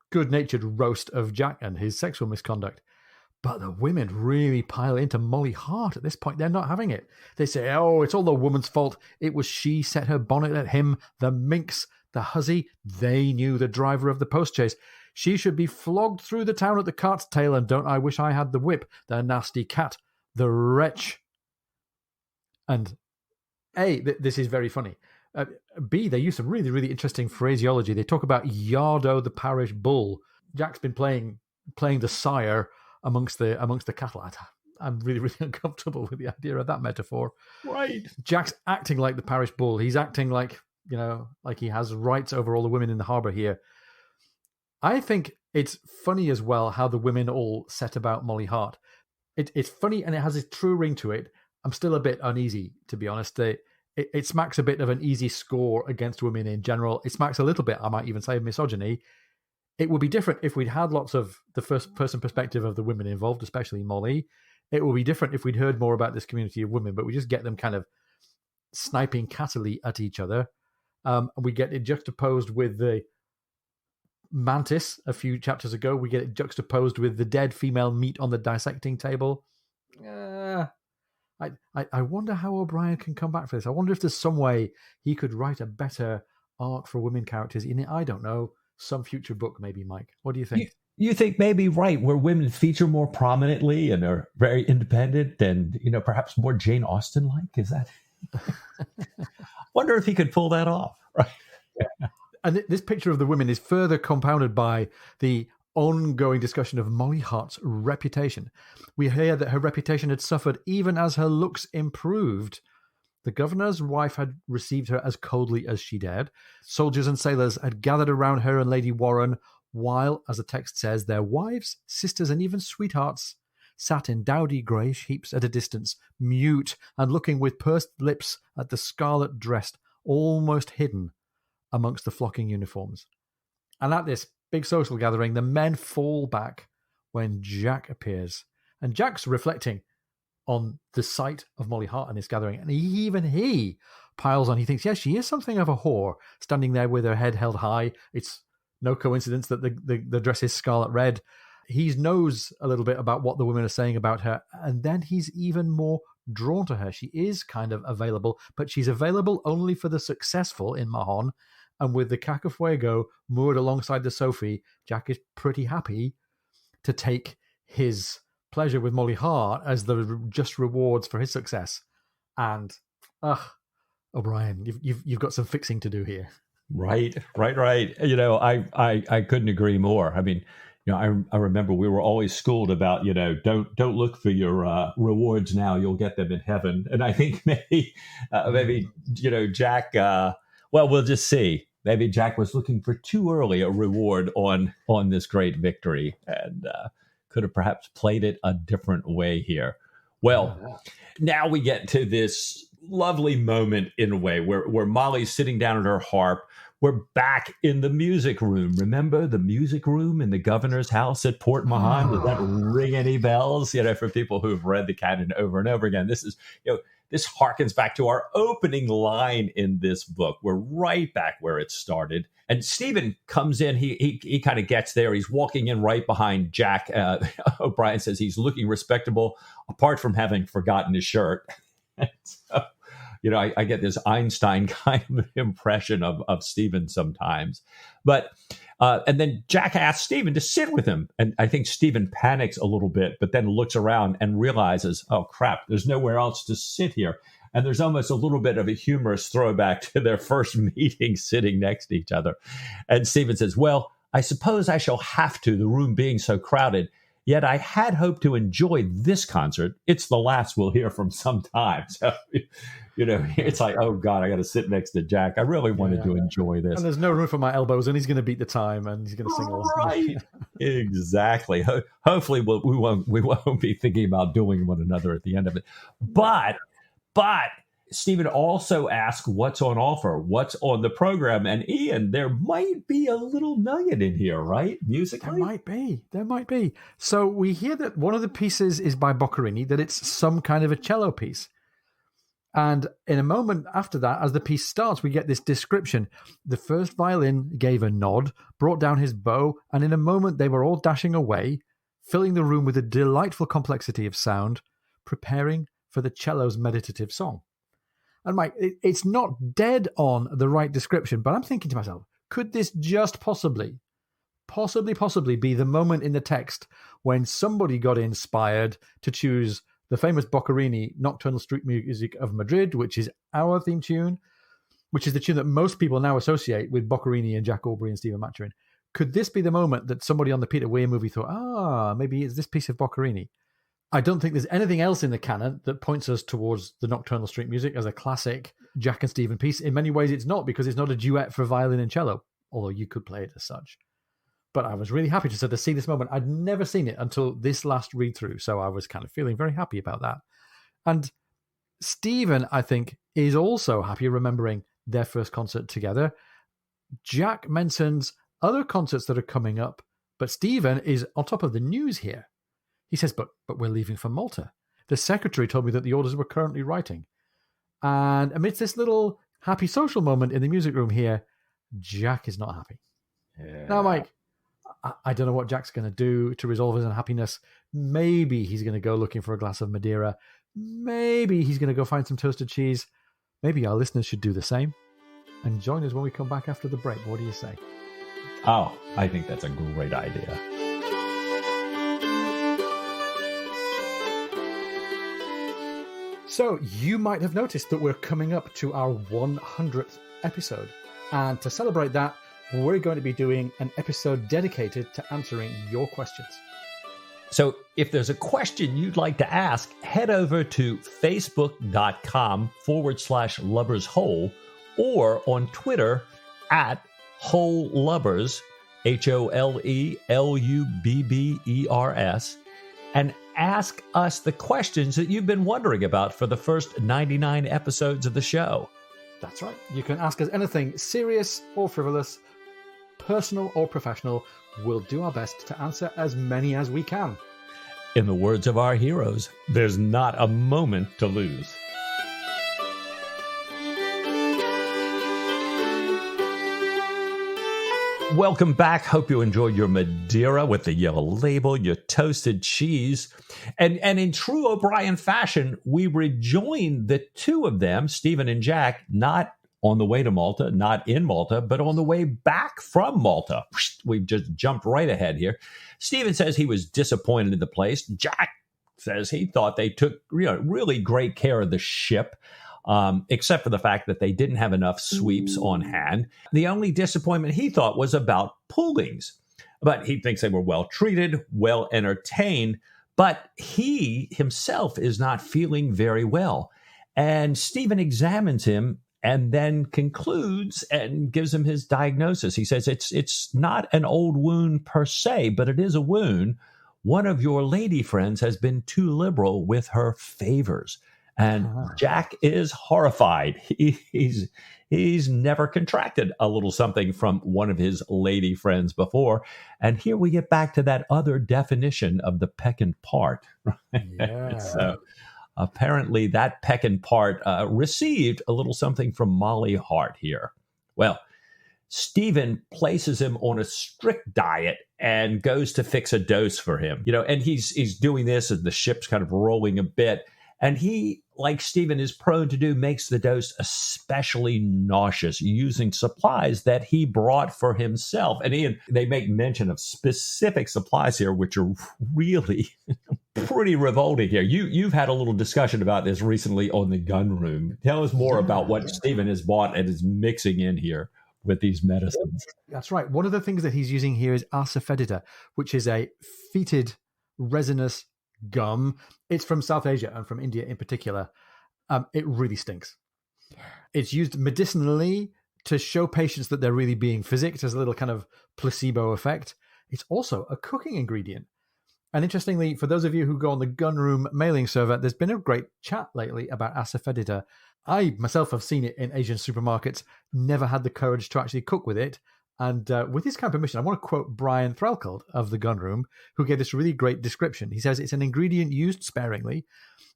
good-natured roast of Jack and his sexual misconduct. But the women really pile into Molly Hart at this point. They're not having it. They say, oh, it's all the woman's fault. It was she set her bonnet at him, the minx, the hussy. They knew the driver of the post-chaise. She should be flogged through the town at the cart's tail, and don't I wish I had the whip, the nasty cat, the wretch. And A, this is very funny. B, they use some really, really interesting phraseology. They talk about Yardo the parish bull. Jack's been playing the sire amongst the cattle. I'm really, really uncomfortable with the idea of that metaphor. Right. Jack's acting like the parish bull. He's acting like he has rights over all the women in the harbour here. I think it's funny as well how the women all set about Molly Hart. It's funny and it has a true ring to it. I'm still a bit uneasy, to be honest. It smacks a bit of an easy score against women in general. It smacks a little bit, I might even say, of misogyny. It would be different if we'd had lots of the first-person perspective of the women involved, especially Molly. It would be different if we'd heard more about this community of women, but we just get them kind of sniping cattily at each other. We get it juxtaposed with the mantis a few chapters ago. We get it juxtaposed with the dead female meat on the dissecting table. I wonder how O'Brien can come back for this. I wonder if there's some way he could write a better arc for women characters in it. I don't know. Some future book, maybe, Mike. What do you think? You think maybe, right, where women feature more prominently and are very independent and, perhaps more Jane Austen-like? Is that? Wonder if he could pull that off. Right. Yeah. And this picture of the women is further compounded by the ongoing discussion of Molly Hart's reputation. We hear that her reputation had suffered even as her looks improved. The governor's wife had received her as coldly as she dared. Soldiers and sailors had gathered around her and Lady Warren, while, as the text says, their wives, sisters, and even sweethearts sat in dowdy greyish heaps at a distance, mute and looking with pursed lips at the scarlet dress, almost hidden amongst the flocking uniforms. And at this big social gathering, the men fall back when Jack appears. And Jack's reflecting on the sight of Molly Hart in this gathering, and even he piles on. He thinks, yes, she is something of a whore, standing there with her head held high. It's no coincidence that the dress is scarlet red. He knows a little bit about what the women are saying about her, and then he's even more drawn to her. She is kind of available, but she's available only for the successful in Mahon, and with the Cacafeugo moored alongside the Sophie, Jack is pretty happy to take his pleasure with Molly Hart as the just rewards for his success. And O'Brien, you've got some fixing to do here. Right. I couldn't agree more. I mean, I remember we were always schooled about, don't look for your rewards now, you'll get them in heaven. And I think maybe Jack, we'll just see. Maybe Jack was looking for too early a reward on this great victory, and could have perhaps played it a different way here. Well, now we get to this lovely moment in a way where Molly's sitting down at her harp. We're back in the music room. Remember the music room in the governor's house at Port Mahon? Does that ring any bells? For people who've read the canon over and over again, this is, this harkens back to our opening line in this book. We're right back where it started. And Stephen comes in. He kind of gets there. He's walking in right behind Jack. O'Brien says he's looking respectable, apart from having forgotten his shirt. So, I get this Einstein kind of impression of Stephen sometimes. But and then Jack asks Stephen to sit with him. And I think Stephen panics a little bit, but then looks around and realizes, oh, crap, there's nowhere else to sit here. And there's almost a little bit of a humorous throwback to their first meeting sitting next to each other. And Stephen says, well, I suppose I shall have to, the room being so crowded. Yet I had hoped to enjoy this concert. It's the last we'll hear from some time. So, it's like, oh God, I got to sit next to Jack. I really wanted to enjoy this. And there's no room for my elbows, and he's going to beat the time, and he's going to sing all. Right. Exactly. Hopefully we won't be thinking about doing one another at the end of it. But Stephen also asked what's on offer, what's on the program. And Ian, there might be a little nugget in here, right? Musically? There might be. So we hear that one of the pieces is by Boccherini, that it's some kind of a cello piece. And in a moment after that, as the piece starts, we get this description. The first violin gave a nod, brought down his bow, and in a moment they were all dashing away, filling the room with a delightful complexity of sound, preparing for the cello's meditative song. And Mike, it's not dead on the right description, but I'm thinking to myself, could this just possibly be the moment in the text when somebody got inspired to choose the famous Boccherini Nocturnal Street Music of Madrid, which is our theme tune, which is the tune that most people now associate with Boccherini and Jack Aubrey and Stephen Maturin? Could this be the moment that somebody on the Peter Weir movie thought, maybe it's this piece of Boccherini? I don't think there's anything else in the canon that points us towards the Nocturnal Street Music as a classic Jack and Stephen piece. In many ways, it's not, because it's not a duet for violin and cello, although you could play it as such. But I was really happy to see this moment. I'd never seen it until this last read-through, so I was kind of feeling very happy about that. And Stephen, I think, is also happy remembering their first concert together. Jack mentions other concerts that are coming up, but Stephen is on top of the news here. He says, but we're leaving for Malta. The secretary told me that the orders were currently writing. And amidst this little happy social moment in the music room here, Jack is not happy. Yeah. Now, Mike, I don't know what Jack's going to do to resolve his unhappiness. Maybe he's going to go looking for a glass of Madeira. Maybe he's going to go find some toasted cheese. Maybe our listeners should do the same. And join us when we come back after the break. What do you say? Oh, I think that's a great idea. So you might have noticed that we're coming up to our 100th episode. And to celebrate that, we're going to be doing an episode dedicated to answering your questions. So if there's a question you'd like to ask, head over to facebook.com/lovershole or on Twitter @holelubbers, HOLELUBBERS, and ask us the questions that you've been wondering about for the first 99 episodes of the show. That's right. You can ask us anything serious or frivolous, personal or professional. We'll do our best to answer as many as we can. In the words of our heroes, there's not a moment to lose. Welcome back. Hope you enjoyed your Madeira with the yellow label, your toasted cheese. And in true O'Brien fashion, we rejoined the two of them, Stephen and Jack, not on the way to Malta, not in Malta, but on the way back from Malta. We've just jumped right ahead here. Stephen says he was disappointed in the place. Jack says he thought they took really great care of the ship. Except for the fact that they didn't have enough sweeps on hand. The only disappointment he thought was about pullings. But he thinks they were well treated, well entertained, but he himself is not feeling very well. And Stephen examines him and then concludes and gives him his diagnosis. He says it's not an old wound per se, but it is a wound. One of your lady friends has been too liberal with her favors. And Jack is horrified. He's never contracted a little something from one of his lady friends before. And here we get back to that other definition of the peccant part. Yeah. So apparently that peccant part received a little something from Molly Hart here. Well, Stephen places him on a strict diet and goes to fix a dose for him. And he's doing this as the ship's kind of rolling a bit. And he, like Stephen is prone to do, makes the dose especially nauseous using supplies that he brought for himself. And they make mention of specific supplies here, which are really pretty revolting here. You've had a little discussion about this recently on the gun room. Tell us more about what Stephen has bought and is mixing in here with these medicines. That's right. One of the things that he's using here is asafoetida, which is a fetid resinous gum. It's from South Asia and from India in particular. It really stinks. It's used medicinally to show patients that they're really being physicked as a little kind of placebo effect. It's also a cooking ingredient. And interestingly, for those of you who go on the Gunroom mailing server, there's been a great chat lately about asafoetida. I myself have seen it in Asian supermarkets, never had the courage to actually cook with it. And with his kind of permission, I want to quote Brian Threlkeld of the Gunroom, who gave this really great description. He says it's an ingredient used sparingly.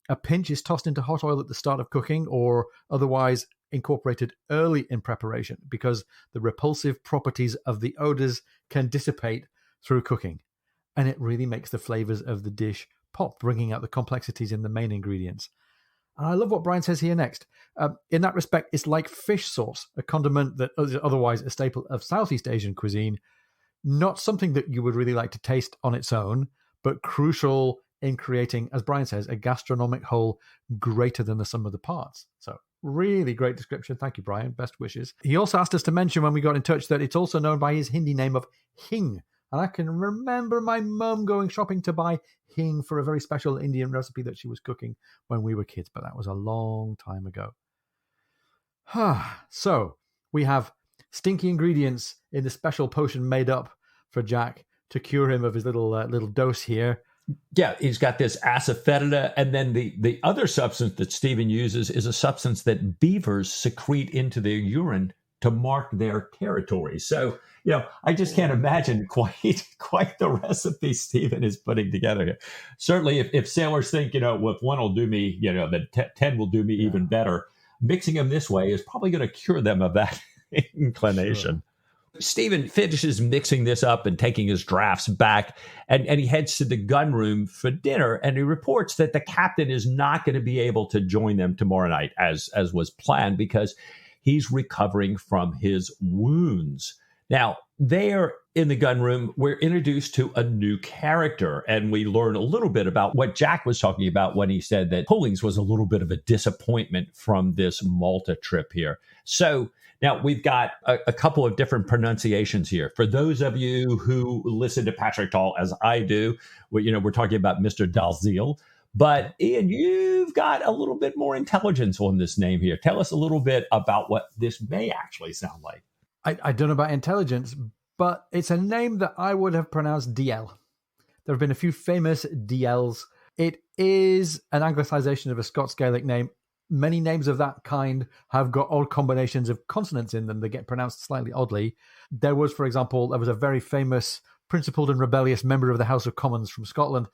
A pinch is tossed into hot oil at the start of cooking or otherwise incorporated early in preparation because the repulsive properties of the odors can dissipate through cooking. And it really makes the flavors of the dish pop, bringing out the complexities in the main ingredients. And I love what Brian says here next. In that respect, it's like fish sauce, a condiment that is otherwise a staple of Southeast Asian cuisine, not something that you would really like to taste on its own, but crucial in creating, as Brian says, a gastronomic whole greater than the sum of the parts. So really great description. Thank you, Brian. Best wishes. He also asked us to mention when we got in touch that it's also known by his Hindi name of hing. And I can remember my mum going shopping to buy hing for a very special Indian recipe that she was cooking when we were kids, but that was a long time ago. So we have stinky ingredients in the special potion made up for Jack to cure him of his little dose here. Yeah, he's got this asafoetida, and then the other substance that Stephen uses is a substance that beavers secrete into their urine to mark their territory. So, I just can't imagine quite the recipe Stephen is putting together here. Certainly, if sailors think, if one will do me, then 10 will do me even better, mixing them this way is probably going to cure them of that inclination. Sure. Stephen finishes mixing this up and taking his drafts back, and he heads to the gun room for dinner, and he reports that the captain is not going to be able to join them tomorrow night, as was planned, because he's recovering from his wounds. Now, there in the gun room, we're introduced to a new character, and we learn a little bit about what Jack was talking about when he said that Pullings was a little bit of a disappointment from this Malta trip here. So now we've got a couple of different pronunciations here. For those of you who listen to Patrick Tall, as I do, we're talking about Mr. Dalziel. But Ian, you've got a little bit more intelligence on this name here. Tell us a little bit about what this may actually sound like. I don't know about intelligence, but it's a name that I would have pronounced DL. There have been a few famous DLs. It is an anglicization of a Scots Gaelic name. Many names of that kind have got odd combinations of consonants in them that get pronounced slightly oddly. There was a very famous principled and rebellious member of the House of Commons from Scotland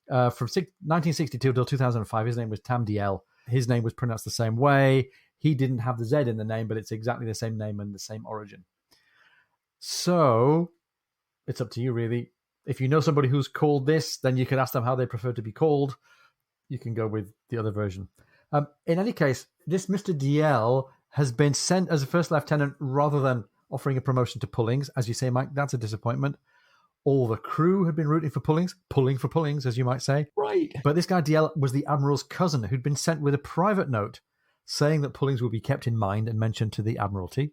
from 1962 till 2005. His name was Tam DL. His name was pronounced the same way. He didn't have the Z in the name, but it's exactly the same name and the same origin. So it's up to you, really. If you know somebody who's called this, then you can ask them how they prefer to be called. You can go with the other version. In any case, this Mr. DL has been sent as a first lieutenant rather than offering a promotion to Pullings. As you say, Mike, that's a disappointment. All the crew had been rooting for Pullings, pulling for Pullings, as you might say. Right. But this guy DL was the Admiral's cousin who'd been sent with a private note saying that Pullings would be kept in mind and mentioned to the Admiralty,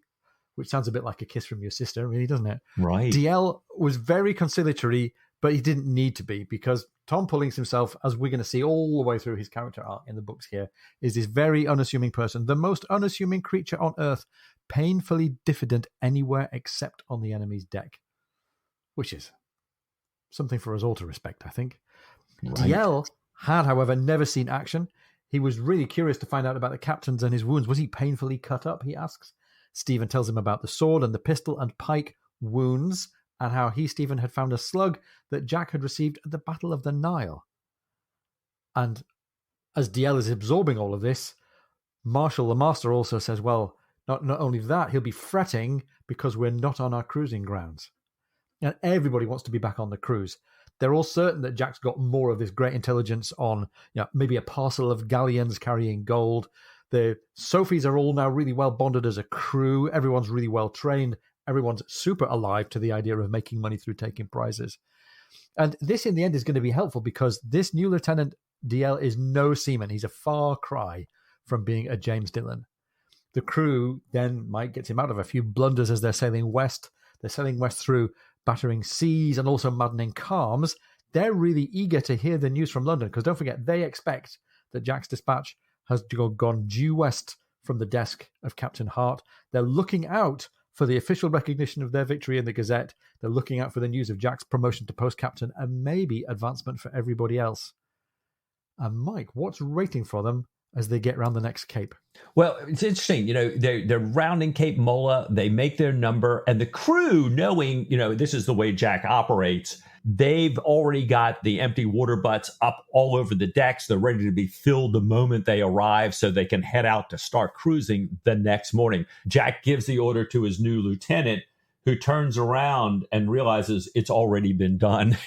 which sounds a bit like a kiss from your sister, really, doesn't it? Right. DL was very conciliatory, but he didn't need to be, because Tom Pullings himself, as we're going to see all the way through his character arc in the books here, is this very unassuming person, the most unassuming creature on Earth, painfully diffident anywhere except on the enemy's deck, which is something for us all to respect, I think. Right. DL had, however, never seen action. He was really curious to find out about the captains and his wounds. Was he painfully cut up, he asks. Stephen tells him about the sword and the pistol and pike wounds, and how Stephen, had found a slug that Jack had received at the Battle of the Nile. And as DL is absorbing all of this, Marshall, the master, also says, well, not only that, he'll be fretting because we're not on our cruising grounds. And everybody wants to be back on the cruise. They're all certain that Jack's got more of this great intelligence on, maybe a parcel of galleons carrying gold. The Sophies are all now really well bonded as a crew. Everyone's really well trained. Everyone's super alive to the idea of making money through taking prizes. And this, in the end, is going to be helpful because this new Lieutenant DL is no seaman. He's a far cry from being a James Dillon. The crew then might get him out of a few blunders as they're sailing west. They're sailing west through battering seas and also maddening calms. they're really eager to hear the news from London, because don't forget, they expect that Jack's dispatch has gone due west from the desk of Captain Hart. They're looking out for the official recognition of their victory in the Gazette. They're looking out for the news of Jack's promotion to post captain and maybe advancement for everybody else. And Mike, what's waiting for them as they get around the next cape? Well, it's interesting. They're rounding Cape Mola. They make their number, and the crew, knowing, this is the way Jack operates, they've already got the empty water butts up all over the decks. They're ready to be filled the moment they arrive so they can head out to start cruising the next morning. Jack gives the order to his new lieutenant, who turns around and realizes it's already been done.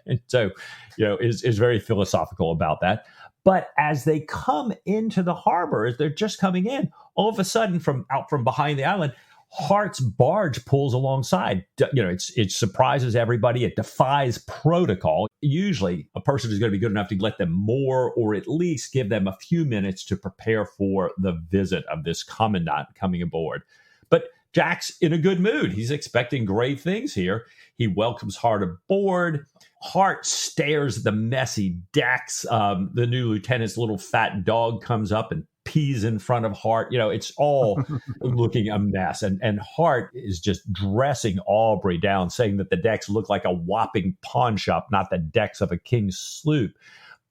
And so, is very philosophical about that. But as they come into the harbor, as they're just coming in, all of a sudden from behind the island, Hart's barge pulls alongside. It surprises everybody. It defies protocol. Usually a person is going to be good enough to let them moor, or at least give them a few minutes to prepare for the visit of this commandant coming aboard. But Jack's in a good mood. He's expecting great things here. He welcomes Hart aboard. Hart stares at the messy decks. The new lieutenant's little fat dog comes up and pees in front of Hart. It's all looking a mess. And Hart is just dressing Aubrey down, saying that the decks look like a whopping pawn shop, not the decks of a king's sloop.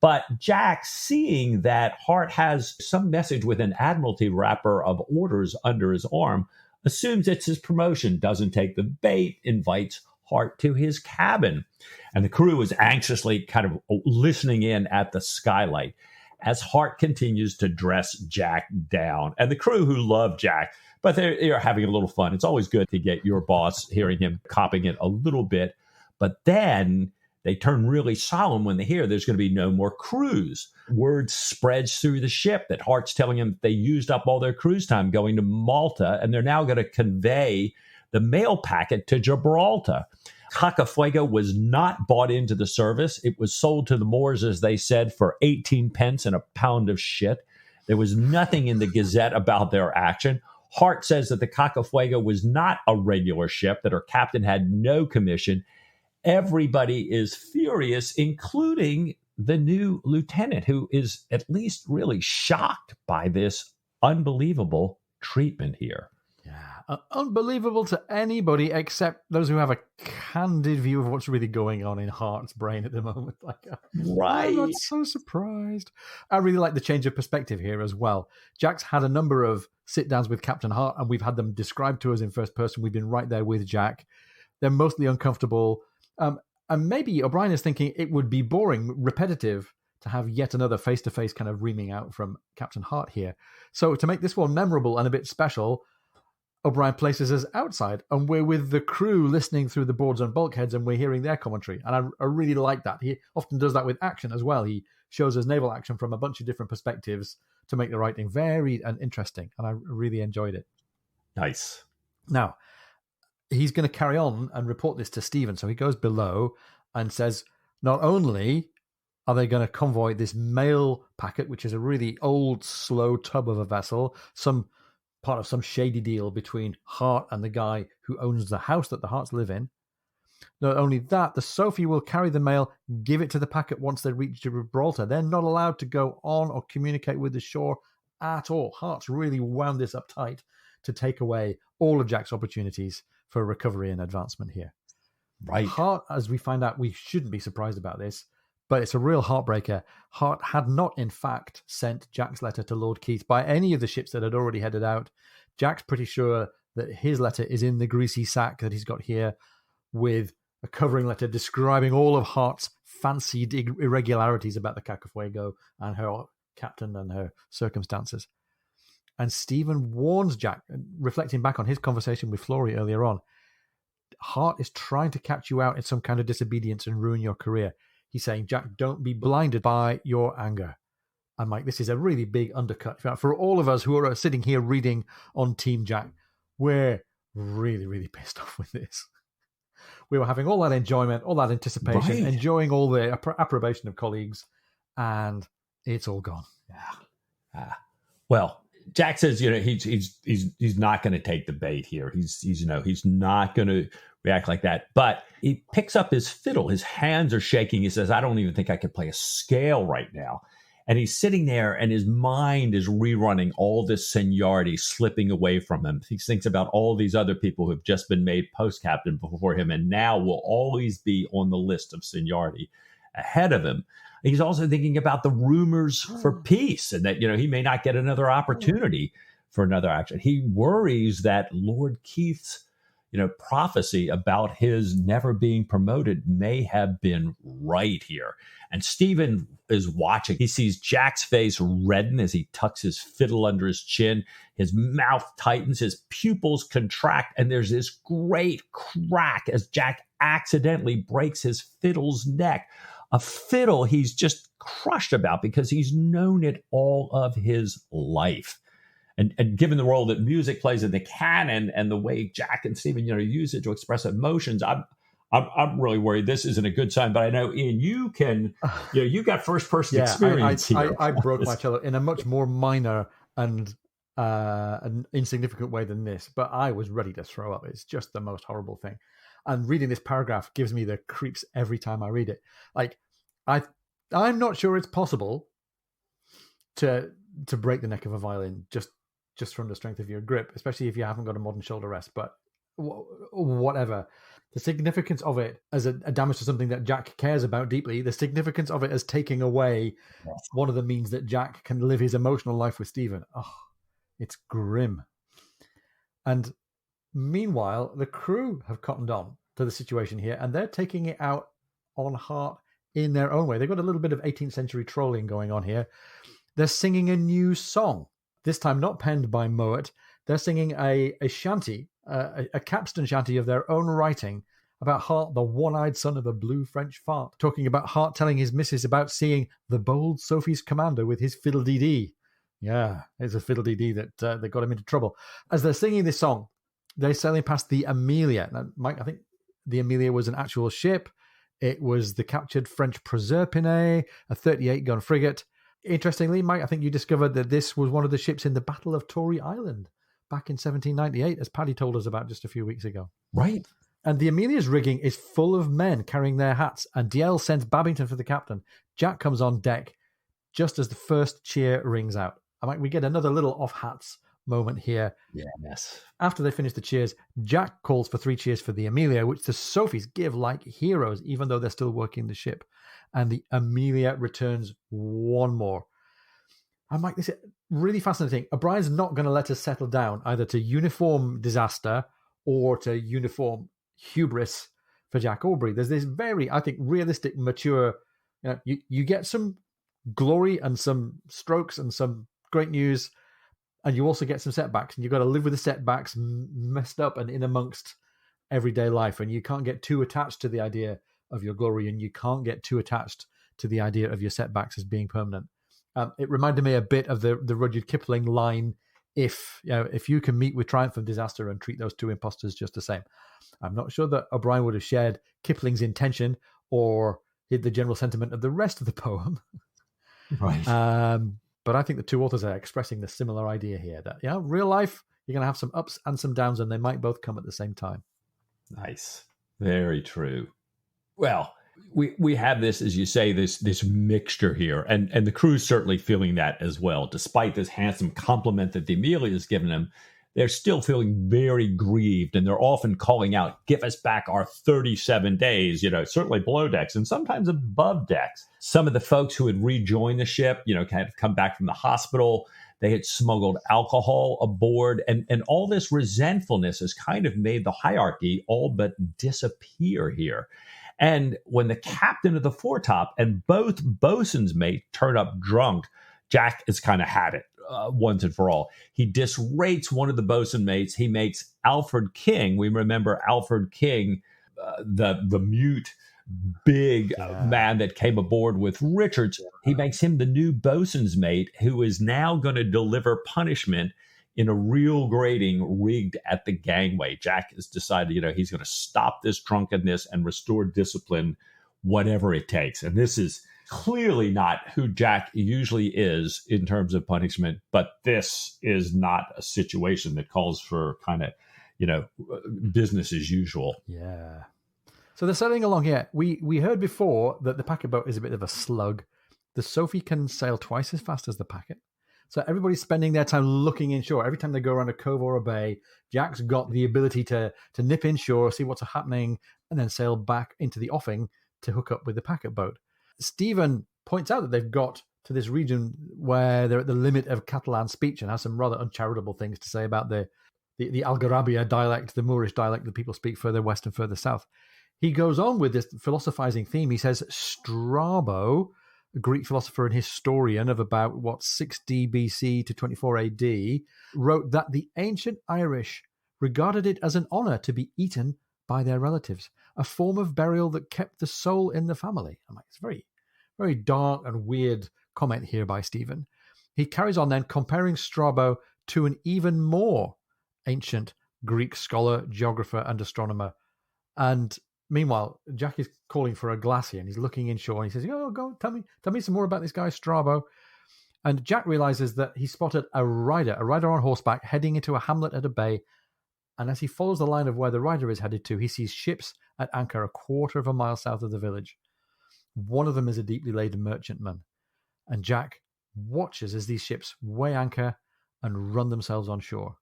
But Jack, seeing that Hart has some message with an Admiralty wrapper of orders under his arm, assumes it's his promotion, doesn't take the bait, invites Hart to his cabin. And the crew is anxiously kind of listening in at the skylight as Hart continues to dress Jack down. And the crew, who love Jack, but they're having a little fun. It's always good to get your boss hearing him copping it a little bit. But then they turn really solemn when they hear there's going to be no more cruise. Word spreads through the ship that Hart's telling them they used up all their cruise time going to Malta, and they're now going to convey the mail packet to Gibraltar. Cacafeugo was not bought into the service. It was sold to the Moors, as they said, for 18 pence and a pound of shit. There was nothing in the Gazette about their action. Hart says that the Cacafeugo was not a regular ship, that her captain had no commission. Everybody is furious, including the new lieutenant, who is at least really shocked by this unbelievable treatment here. Yeah, unbelievable to anybody except those who have a candid view of what's really going on in Hart's brain at the moment. Right. I'm not so surprised. I really like the change of perspective here as well. Jack's had a number of sit-downs with Captain Hart, and we've had them described to us in first person. We've been right there with Jack. They're mostly uncomfortable. And maybe O'Brien is thinking it would be boring, repetitive, to have yet another face-to-face kind of reaming out from Captain Hart here. So to make this one memorable and a bit special, O'Brien places us outside, and we're with the crew listening through the boards and bulkheads, and we're hearing their commentary. And I really like that. He often does that with action as well. He shows us naval action from a bunch of different perspectives to make the writing varied and interesting. And I really enjoyed it. Nice. Now, he's going to carry on and report this to Stephen. So he goes below and says, not only are they going to convoy this mail packet, which is a really old, slow tub of a vessel, some part of some shady deal between Hart and the guy who owns the house that the Harts live in. Not only that, the Sophie will carry the mail, give it to the packet once they reach Gibraltar. They're not allowed to go on or communicate with the shore at all. Hart's really wound this up tight to take away all of Jack's opportunities for recovery and advancement here. Right. Hart, as we find out, we shouldn't be surprised about this, but it's a real heartbreaker. Hart had not, in fact, sent Jack's letter to Lord Keith by any of the ships that had already headed out. Jack's pretty sure that his letter is in the greasy sack that he's got here, with a covering letter describing all of Hart's fancied irregularities about the Cacafeugo and her captain and her circumstances. And Stephen warns Jack, reflecting back on his conversation with Flory earlier on, Hart is trying to catch you out in some kind of disobedience and ruin your career. He's saying, Jack, don't be blinded by your anger. And Mike, this is a really big undercut. For all of us who are sitting here reading on Team Jack, we're really, really pissed off with this. We were having all that enjoyment, all that anticipation, right, enjoying all the approbation of colleagues, and it's all gone. Well, Jack says, he's not going to take the bait here. He's not going to react like that. But he picks up his fiddle. His hands are shaking. He says, I don't even think I could play a scale right now. And he's sitting there and his mind is rerunning all this seniority slipping away from him. He thinks about all these other people who have just been made post captain before him and now will always be on the list of seniority ahead of him. He's also thinking about the rumors for peace and that, he may not get another opportunity for another action. He worries that Lord Keith's, prophecy about his never being promoted may have been right here. And Stephen is watching. He sees Jack's face redden as he tucks his fiddle under his chin. His mouth tightens, his pupils contract, and there's this great crack as Jack accidentally breaks his fiddle's neck. A fiddle he's just crushed about because he's known it all of his life. And given the role that music plays in the canon and the way Jack and Stephen, use it to express emotions, I'm really worried this isn't a good sign. But I know, Ian, you can, you got first person experience here. I broke my cello in a much more minor and an insignificant way than this, but I was ready to throw up. It's just the most horrible thing. And reading this paragraph gives me the creeps every time I read it. Like, I'm not sure it's possible to break the neck of a violin just from the strength of your grip, especially if you haven't got a modern shoulder rest. But whatever. The significance of it as a damage to something that Jack cares about deeply, the significance of it as taking away one of the means that Jack can live his emotional life with Stephen. Oh, it's grim. And meanwhile, the crew have cottoned on to the situation here, and they're taking it out on Hart in their own way. They've got a little bit of 18th century trolling going on here. They're singing a new song, this time not penned by Mowat. They're singing a shanty, a capstan shanty of their own writing about Hart, the one-eyed son of a blue French fart, talking about Hart telling his missus about seeing the bold Sophie's commander with his fiddle-dee-dee. Yeah, it's a fiddle-dee-dee that got him into trouble. As they're singing this song, they're sailing past the Amelia. Now, Mike, I think the Amelia was an actual ship. It was the captured French Proserpine, a 38-gun frigate. Interestingly, Mike, I think you discovered that this was one of the ships in the Battle of Tory Island back in 1798, as Paddy told us about just a few weeks ago. Right. And the Amelia's rigging is full of men carrying their hats, and DL sends Babington for the captain. Jack comes on deck just as the first cheer rings out. We get another little off-hats moment here. Yes. After they finish the cheers, Jack calls for 3 cheers for the Amelia, which the Sophies give like heroes, even though they're still working the ship. And the Amelia returns one more. I'm like, this is really fascinating. O'Brien's not going to let us settle down either to uniform disaster or to uniform hubris for Jack Aubrey. There's this very, I think, realistic, mature, you get some glory and some strokes and some great news, and you also get some setbacks, and you've got to live with the setbacks messed up and in amongst everyday life. And you can't get too attached to the idea of your glory, and you can't get too attached to the idea of your setbacks as being permanent. It reminded me a bit of the Rudyard Kipling line, if you can meet with triumph and disaster and treat those two impostors just the same. I'm not sure that O'Brien would have shared Kipling's intention or the general sentiment of the rest of the poem. Right. But I think the two authors are expressing the similar idea here that, real life, you're going to have some ups and some downs, and they might both come at the same time. Nice. Very true. Well, we have this, as you say, this mixture here, and the crew's certainly feeling that as well. Despite this handsome compliment that the Amelia has given them, they're still feeling very grieved, and they're often calling out, give us back our 37 days, certainly below decks and sometimes above decks. Some of the folks who had rejoined the ship, kind of come back from the hospital, they had smuggled alcohol aboard, and all this resentfulness has kind of made the hierarchy all but disappear here. And when the captain of the foretop and both bosun's mate turn up drunk, Jack has kind of had it once and for all. He disrates one of the bosun mates. He makes Alfred King. We remember Alfred King, the mute, big man that came aboard with Richards. He makes him the new bosun's mate, who is now going to deliver punishment in a real grating rigged at the gangway. Jack has decided, he's going to stop this drunkenness and restore discipline, whatever it takes. And this is Clearly not who Jack usually is in terms of punishment, but this is not a situation that calls for kind of, business as usual. Yeah. So they're sailing along here. We heard before that the packet boat is a bit of a slug. The Sophie can sail twice as fast as the packet. So everybody's spending their time looking inshore. Every time they go around a cove or a bay, Jack's got the ability to nip inshore, see what's happening, and then sail back into the offing to hook up with the packet boat. Stephen points out that they've got to this region where they're at the limit of Catalan speech and has some rather uncharitable things to say about the Algarabia dialect, the Moorish dialect that people speak further west and further south. He goes on with this philosophizing theme. He says Strabo, a Greek philosopher and historian of about 60 BC to 24 AD, wrote that the ancient Irish regarded it as an honor to be eaten by their relatives, a form of burial that kept the soul in the family. I'm like, it's very, very dark and weird comment here by Stephen. He carries on then, comparing Strabo to an even more ancient Greek scholar, geographer, and astronomer. And meanwhile, Jack is calling for a glass here, and he's looking inshore, and he says, "Oh, go tell me some more about this guy Strabo." And Jack realizes that he spotted a rider on horseback heading into a hamlet at a bay. And as he follows the line of where the rider is headed to, he sees ships at anchor a quarter of a mile south of the village. One of them is a deeply laden merchantman. And Jack watches as these ships weigh anchor and run themselves on shore.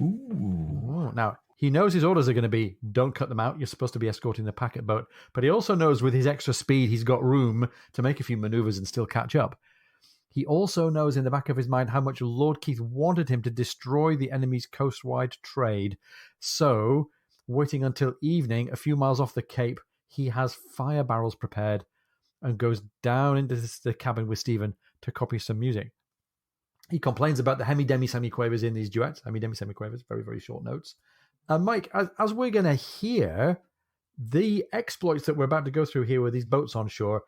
Ooh. Now, he knows his orders are going to be, don't cut them out. You're supposed to be escorting the packet boat. But he also knows with his extra speed, he's got room to make a few maneuvers and still catch up. He also knows in the back of his mind how much Lord Keith wanted him to destroy the enemy's coastwide trade. So, waiting until evening, a few miles off the Cape, he has fire barrels prepared and goes down into the cabin with Stephen to copy some music. He complains about the hemi-demi semiquavers in these duets. Hemi-demi semiquavers, very, very short notes. And Mike, as we're going to hear, the exploits that we're about to go through here with these boats on shore,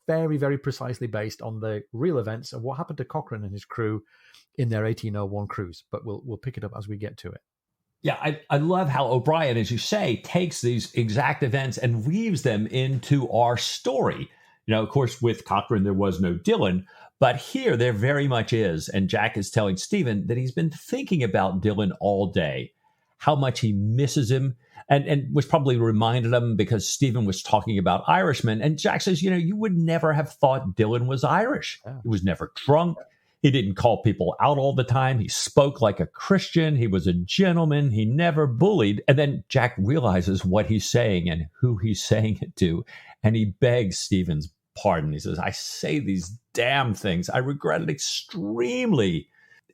very, very precisely based on the real events of what happened to Cochrane and his crew in their 1801 cruise. But we'll pick it up as we get to it. Yeah, I love how O'Brien, as you say, takes these exact events and weaves them into our story. Of course, with Cochrane, there was no Dillon, but here there very much is. And Jack is telling Stephen that he's been thinking about Dillon all day, how much he misses him, and was probably reminded of him because Stephen was talking about Irishmen. And Jack says, you would never have thought Dillon was Irish. Yeah. He was never drunk. He didn't call people out all the time. He spoke like a Christian. He was a gentleman. He never bullied. And then Jack realizes what he's saying and who he's saying it to. And he begs Stephen's pardon. He says, I say these damn things. I regret it extremely.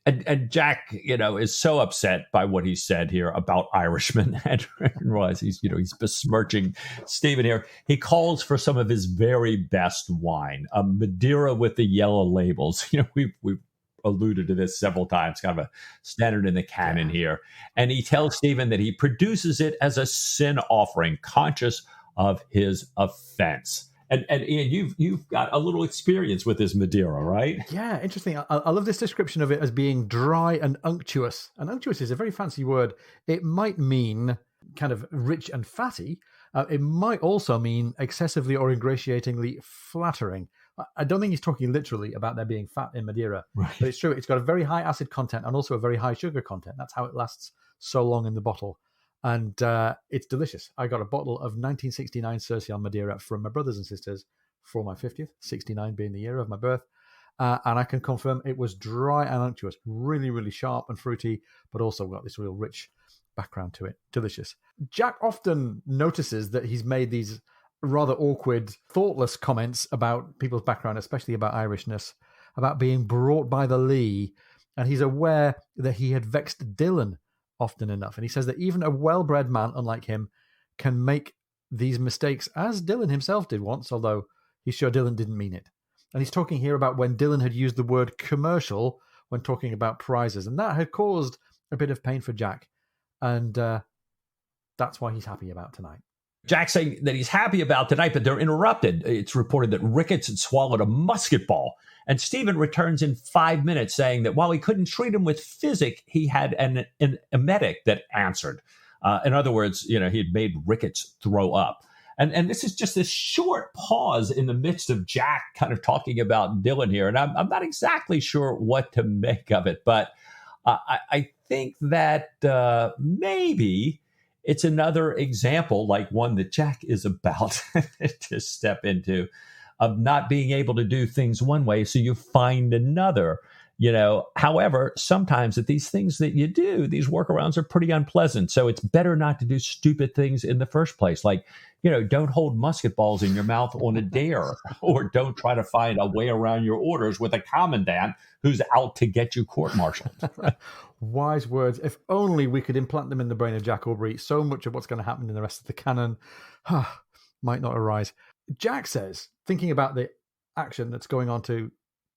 And Jack, is so upset by what he said here about Irishmen and realize he's besmirching Stephen here. He calls for some of his very best wine, a Madeira with the yellow labels. We've alluded to this several times, kind of a standard in the canon here. And he tells Stephen that he produces it as a sin offering, conscious of his offense. And Ian, you've got a little experience with this Madeira, right? Yeah, interesting. I love this description of it as being dry and unctuous. And unctuous is a very fancy word. It might mean kind of rich and fatty. It might also mean excessively or ingratiatingly flattering. I don't think he's talking literally about there being fat in Madeira, right. But it's true. It's got a very high acid content and also a very high sugar content. That's how it lasts so long in the bottle. And it's delicious. I got a bottle of 1969 Circean Madeira from my brothers and sisters for my 50th, 69 being the year of my birth. And I can confirm it was dry and unctuous, really, really sharp and fruity, but also got this real rich background to it. Delicious. Jack often notices that he's made these rather awkward, thoughtless comments about people's background, especially about Irishness, about being brought by the lee. And he's aware that he had vexed Dillon often enough. And he says that even a well-bred man, unlike him, can make these mistakes, as Dillon himself did once, although he's sure Dillon didn't mean it. And he's talking here about when Dillon had used the word commercial when talking about prizes. And that had caused a bit of pain for Jack. And that's why he's happy about tonight. Jack's saying that he's happy about tonight, but they're interrupted. It's reported that Ricketts had swallowed a musket ball. And Stephen returns in 5 minutes saying that while he couldn't treat him with physic, he had an emetic that answered. In other words, he had made Ricketts throw up. And this is just this short pause in the midst of Jack kind of talking about Dillon here. And I'm not exactly sure what to make of it, but I think that maybe it's another example, like one that Jack is about to step into, of not being able to do things one way, so you find another. However, sometimes that these things that you do, these workarounds are pretty unpleasant. So it's better not to do stupid things in the first place. Like, don't hold musket balls in your mouth on a dare, or don't try to find a way around your orders with a commandant who's out to get you court-martialed. Wise words. If only we could implant them in the brain of Jack Aubrey, so much of what's going to happen in the rest of the canon might not arise. Jack says, thinking about the action that's going on to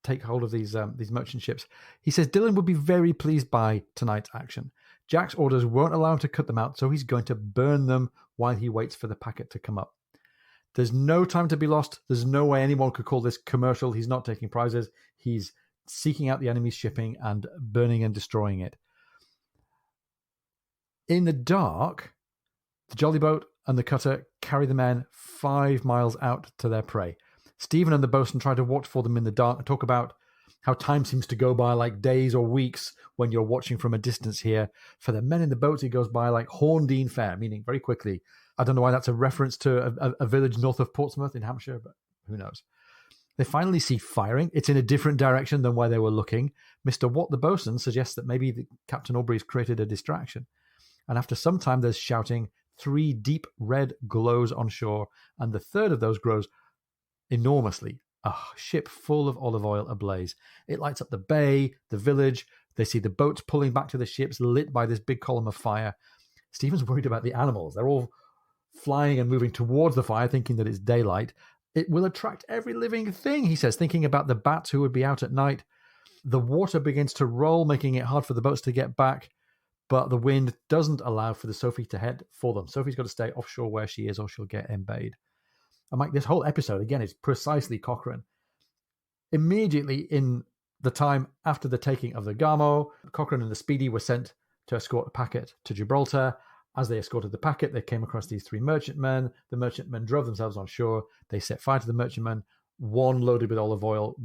take hold of these merchant ships, he says Dillon would be very pleased by tonight's action. Jack's orders won't allow him to cut them out, so he's going to burn them while he waits for the packet to come up. There's no time to be lost. There's no way anyone could call this commercial. He's not taking prizes. He's seeking out the enemy's shipping and burning and destroying it. In the dark, the jolly boat and the cutter carry the men 5 miles out to their prey. Stephen and the bosun try to watch for them in the dark and talk about how time seems to go by like days or weeks when you're watching from a distance here. For the men in the boats, it goes by like Horndean Fair, meaning very quickly. I don't know why that's a reference to a village north of Portsmouth in Hampshire, but who knows. They finally see firing. It's in a different direction than where they were looking. Mr. Watt, the bosun, suggests that maybe Captain Aubrey's created a distraction. And after some time, there's shouting. 3 deep red glows on shore, and the third of those grows enormously. A ship full of olive oil ablaze. It lights up the bay, the village. They see the boats pulling back to the ships, lit by this big column of fire. Stephen's worried about the animals. They're all flying and moving towards the fire, thinking that it's daylight. It will attract every living thing, he says, thinking about the bats who would be out at night. The water begins to roll, making it hard for the boats to get back, but the wind doesn't allow for the Sophie to head for them. Sophie's got to stay offshore where she is, or she'll get embayed. And Mike, this whole episode, again, is precisely Cochrane. Immediately in the time after the taking of the Gamo, Cochrane and the Speedy were sent to escort a packet to Gibraltar. As they escorted the packet, they came across these 3 merchantmen. The merchantmen drove themselves on shore. They set fire to the merchantmen. One loaded with olive oil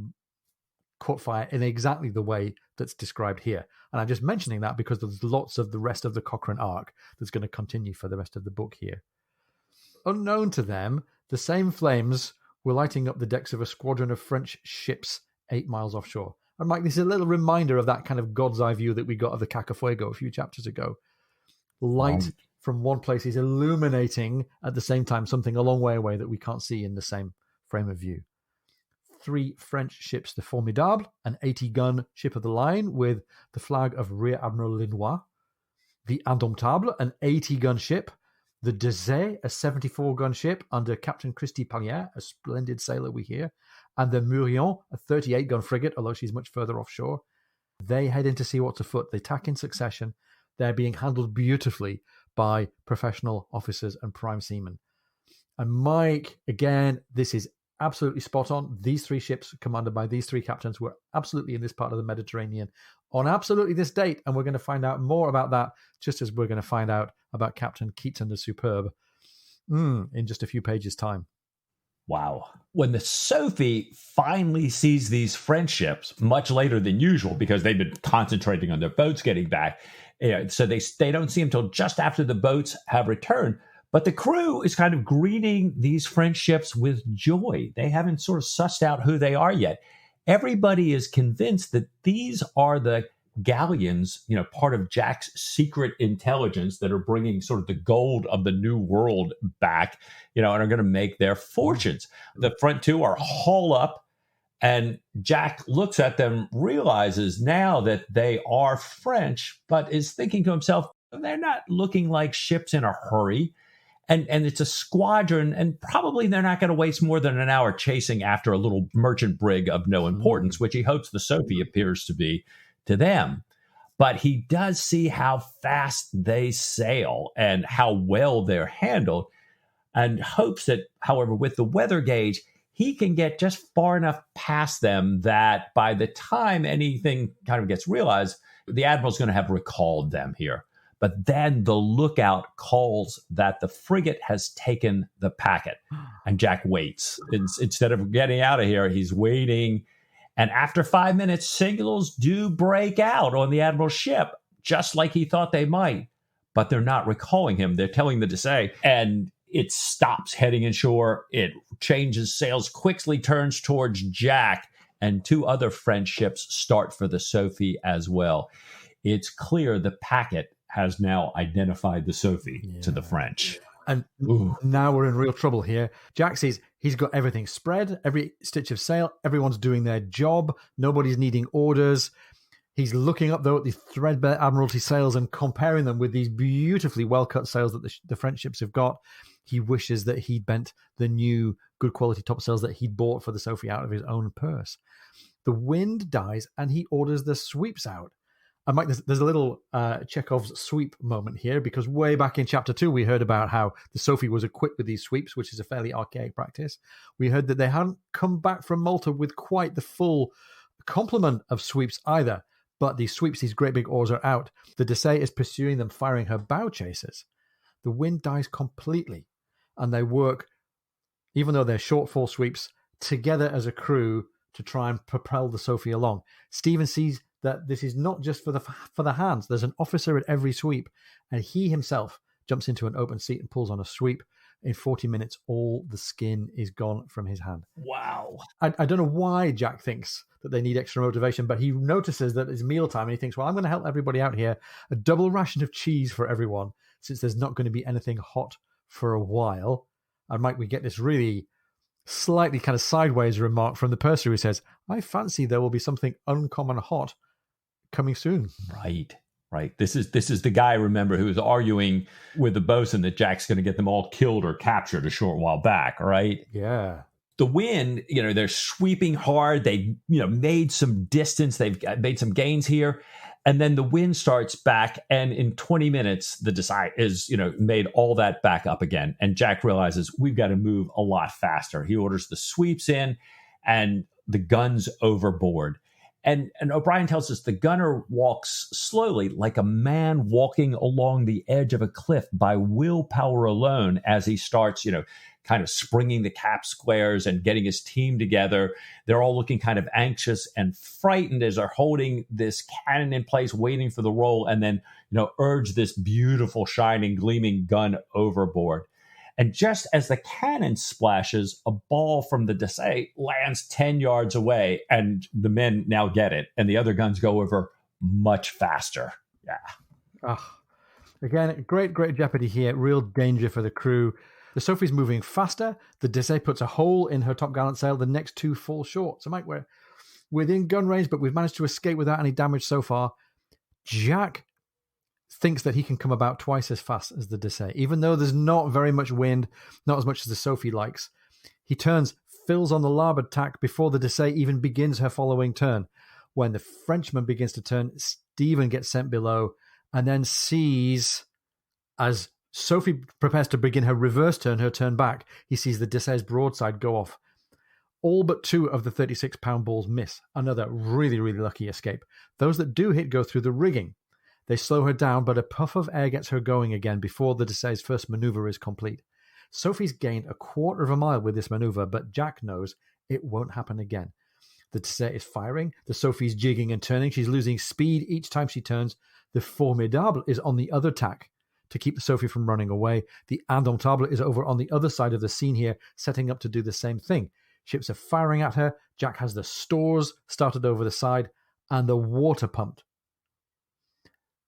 caught fire in exactly the way that's described here. And I'm just mentioning that because there's lots of the rest of the Cochrane arc that's going to continue for the rest of the book here. Unknown to them, the same flames were lighting up the decks of a squadron of French ships 8 miles offshore. And Mike, this is a little reminder of that kind of God's eye view that we got of the Cacafeugo a few chapters ago. Light from one place is illuminating at the same time something a long way away that we can't see in the same frame of view. 3 French ships, the Formidable, an 80-gun ship of the line with the flag of Rear Admiral Linois. The Indomptable, an 80-gun ship. The Désert, a 74-gun ship under Captain Christy Pallier, a splendid sailor we hear. And the Murion, a 38-gun frigate, although she's much further offshore. They head in to see what's afoot. They tack in succession. They're being handled beautifully by professional officers and prime seamen. And Mike, again, this is absolutely spot on. These 3 ships commanded by these 3 captains were absolutely in this part of the Mediterranean on absolutely this date. And we're going to find out more about that, just as we're going to find out about Captain Keaton the Superb in just a few pages' time. Wow. When the Sophie finally sees these French ships, much later than usual, because they've been concentrating on their boats getting back, so they don't see them until just after the boats have returned. But the crew is kind of greeting these French ships with joy. They haven't sort of sussed out who they are yet. Everybody is convinced that these are the galleons, part of Jack's secret intelligence that are bringing sort of the gold of the New World back, and are going to make their fortunes. The front 2 are haul up, and Jack looks at them, realizes now that they are French, but is thinking to himself, they're not looking like ships in a hurry. And it's a squadron, and probably they're not going to waste more than an hour chasing after a little merchant brig of no importance, which he hopes the Sophie appears to be to them. But he does see how fast they sail and how well they're handled, and hopes that, however, with the weather gauge, he can get just far enough past them that by the time anything kind of gets realized, the admiral's going to have recalled them here. But then the lookout calls that the frigate has taken the packet, and Jack waits. Instead of getting out of here, he's waiting. And after 5 minutes, signals do break out on the admiral's ship, just like he thought they might. But they're not recalling him. They're telling the Dessaix, and it stops heading inshore. It changes sails, quickly turns towards Jack, and 2 other French ships start for the Sophie as well. It's clear the packet has now identified the Sophie to the French. And now we're in real trouble here. Jack says he's got everything spread, every stitch of sail, everyone's doing their job, nobody's needing orders. He's looking up, though, at the threadbare Admiralty sails and comparing them with these beautifully well-cut sails that the French ships have got. He wishes that he'd bent the new good quality topsails that he'd bought for the Sophie out of his own purse. The wind dies, and he orders the sweeps out. And Mike, there's a little Chekhov's sweep moment here, because way back in chapter 2, we heard about how the Sophie was equipped with these sweeps, which is a fairly archaic practice. We heard that they hadn't come back from Malta with quite the full complement of sweeps either. But these sweeps, these great big oars, are out. The Dessaix is pursuing them, firing her bow chasers. The wind dies completely, and they work, even though they're shortfall sweeps, together as a crew to try and propel the Sophie along. Stephen sees that this is not just for the hands. There's an officer at every sweep, and he himself jumps into an open seat and pulls on a sweep. In 40 minutes, all the skin is gone from his hand. Wow. I don't know why Jack thinks that they need extra motivation, but he notices that it's mealtime, and he thinks, well, I'm going to help everybody out here. A double ration of cheese for everyone, since there's not going to be anything hot for a while. And Mike, we get this really slightly kind of sideways remark from the purser who says, I fancy there will be something uncommon hot coming soon. Right. This is the guy, remember, who was arguing with the bosun that Jack's going to get them all killed or captured a short while back, right? Yeah. The wind, they're sweeping hard. They, made some distance. They've made some gains here. And then the wind starts back. And in 20 minutes, the Dessaix is, made all that back up again. And Jack realizes we've got to move a lot faster. He orders the sweeps in and the guns overboard. And O'Brien tells us the gunner walks slowly, like a man walking along the edge of a cliff by willpower alone, as he starts, kind of springing the cap squares and getting his team together. They're all looking kind of anxious and frightened as they're holding this cannon in place, waiting for the roll, and then, urge this beautiful, shining, gleaming gun overboard. And just as the cannon splashes, a ball from the Dessaix lands 10 yards away, and the men now get it, and the other guns go over much faster. Yeah. Again, great jeopardy here. Real danger for the crew. The Sophie's moving faster. The Dessaix puts a hole in her topgallant sail. The next 2 fall short. So, Mike, we're within gun range, but we've managed to escape without any damage so far. Jack thinks that he can come about twice as fast as the Dessaix, even though there's not very much wind, not as much as the Sophie likes. He turns, fills on the larboard tack before the Dessaix even begins her following turn. When the Frenchman begins to turn, Stephen gets sent below and then sees, as Sophie prepares to begin her reverse turn, her turn back, he sees the Dessaix's broadside go off. All but 2 of the 36-pound balls miss. Another really, really lucky escape. Those that do hit go through the rigging. They slow her down, but a puff of air gets her going again before the Dessaix's first maneuver is complete. Sophie's gained a quarter of a mile with this maneuver, but Jack knows it won't happen again. The Dessaix is firing. The Sophie's jigging and turning. She's losing speed each time she turns. The Formidable is on the other tack to keep the Sophie from running away. The Indomptable is over on the other side of the scene here, setting up to do the same thing. Ships are firing at her. Jack has the stores started over the side and the water pumped.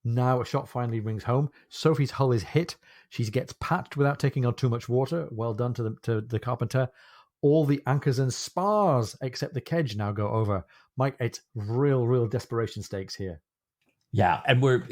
Now a shot finally rings home. Sophie's hull is hit. She gets patched without taking on too much water. Well done to the carpenter. All the anchors and spars except the kedge now go over. Mike, it's real desperation stakes here. Yeah, and we're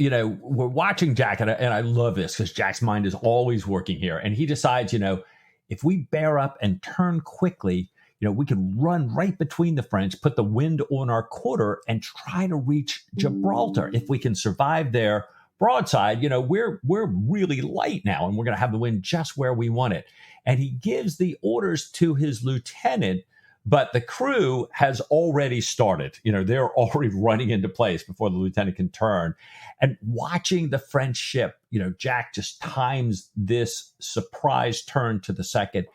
watching Jack, and I love this because Jack's mind is always working here. And he decides, if we bear up and turn quickly, we can run right between the French, put the wind on our quarter, and try to reach Gibraltar. If we can survive their broadside, we're really light now, and we're going to have the wind just where we want it. And he gives the orders to his lieutenant, But the crew has already started. They're already running into place before the lieutenant can turn. And watching the French ship, Jack just times this surprise turn to the second,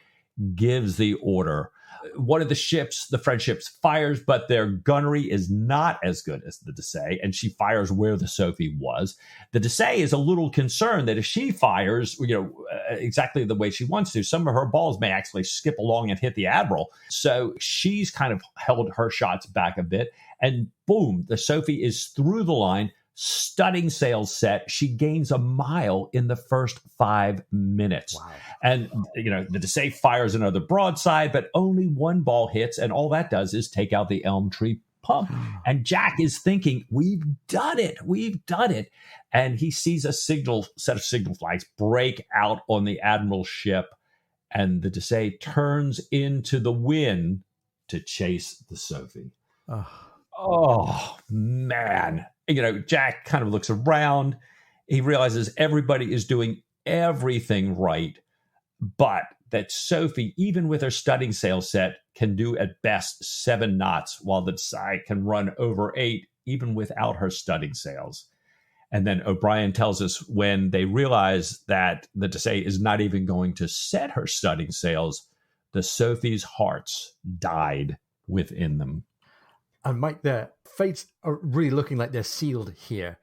gives the order. One of the French ships fires, but their gunnery is not as good as the Dessay, and she fires where the Sophie was. The Dessay is a little concerned that if she fires, exactly the way she wants to, some of her balls may actually skip along and hit the Admiral. So she's kind of held her shots back a bit, and boom, the Sophie is through the line, studding sails set. She gains a mile in the first 5 minutes. Wow. And, the Dessay fires another broadside, but only one ball hits. And all that does is take out the elm tree pump. And Jack is thinking, we've done it. We've done it. And he sees a set of signal flags break out on the Admiral's ship. And the Dessay turns into the wind to chase the Sophie. Oh, man. Jack kind of looks around. He realizes everybody is doing everything right, but that Sophie, even with her studding sail set, can do at best 7 knots, while the Dessay can run over 8, even without her studding sails. And then O'Brien tells us when they realize that the Dessay is not even going to set her studding sails, the Sophie's hearts died within them. And Mike, their fates are really looking like they're sealed here.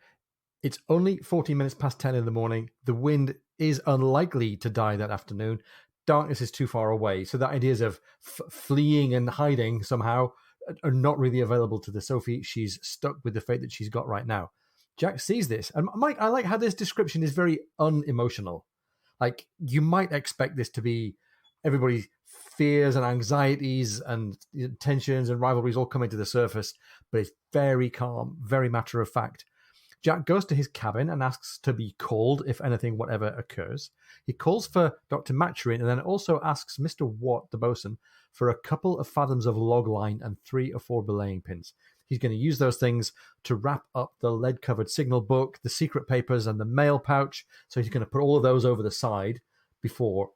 It's only 14 minutes past 10 in the morning. The wind is unlikely to die that afternoon. Darkness is too far away. So the ideas of fleeing and hiding somehow are not really available to the Sophie. She's stuck with the fate that she's got right now. Jack sees this. And Mike, I like how this description is very unemotional. Like, you might expect this to be everybody's fears and anxieties and tensions and rivalries all coming to the surface, but it's very calm, very matter of fact. Jack goes to his cabin and asks to be called if anything whatever occurs. He calls for Dr. Maturin and then also asks Mr. Watt, the bosun, for a couple of fathoms of log line and 3 or 4 belaying pins. He's going to use those things to wrap up the lead-covered signal book, the secret papers, and the mail pouch. So he's going to put all of those over the side before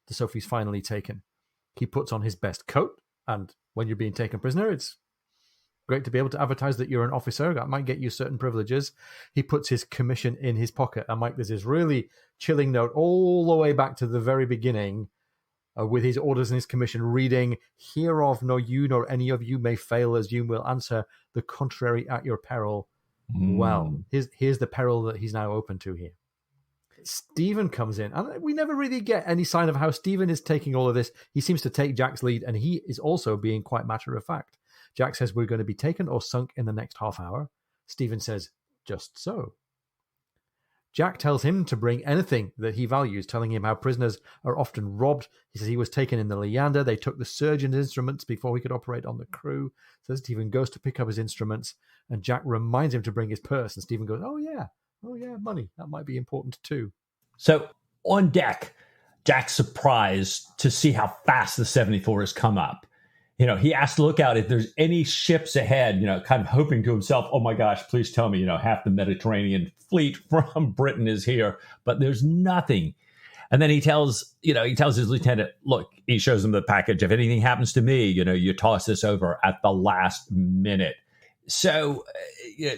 the Sophie's finally taken. He puts on his best coat, and when you're being taken prisoner, it's great to be able to advertise that you're an officer. That might get you certain privileges. He puts his commission in his pocket. And Mike, there's this really chilling note all the way back to the very beginning with his orders and his commission reading, "Hereof nor you nor any of you may fail as you will answer the contrary at your peril." Well, here's the peril that he's now open to here. Stephen comes in, and we never really get any sign of how Stephen is taking all of this. He seems to take Jack's lead, and he is also being quite matter of fact. Jack says, "We're going to be taken or sunk in the next half hour." Stephen says, "Just so." Jack tells him to bring anything that he values, telling him how prisoners are often robbed. He says he was taken in the Leander. They took the surgeon's instruments before he could operate on the crew. So Stephen goes to pick up his instruments, and Jack reminds him to bring his purse. And Stephen goes, oh yeah, money. That might be important too. So on deck, Jack's surprised to see how fast the 74 has come up. He asked to look out if there's any ships ahead, kind of hoping to himself, oh my gosh, please tell me, half the Mediterranean fleet from Britain is here, but there's nothing. And then he tells his lieutenant, look, he shows him the package. If anything happens to me, you toss this over at the last minute. So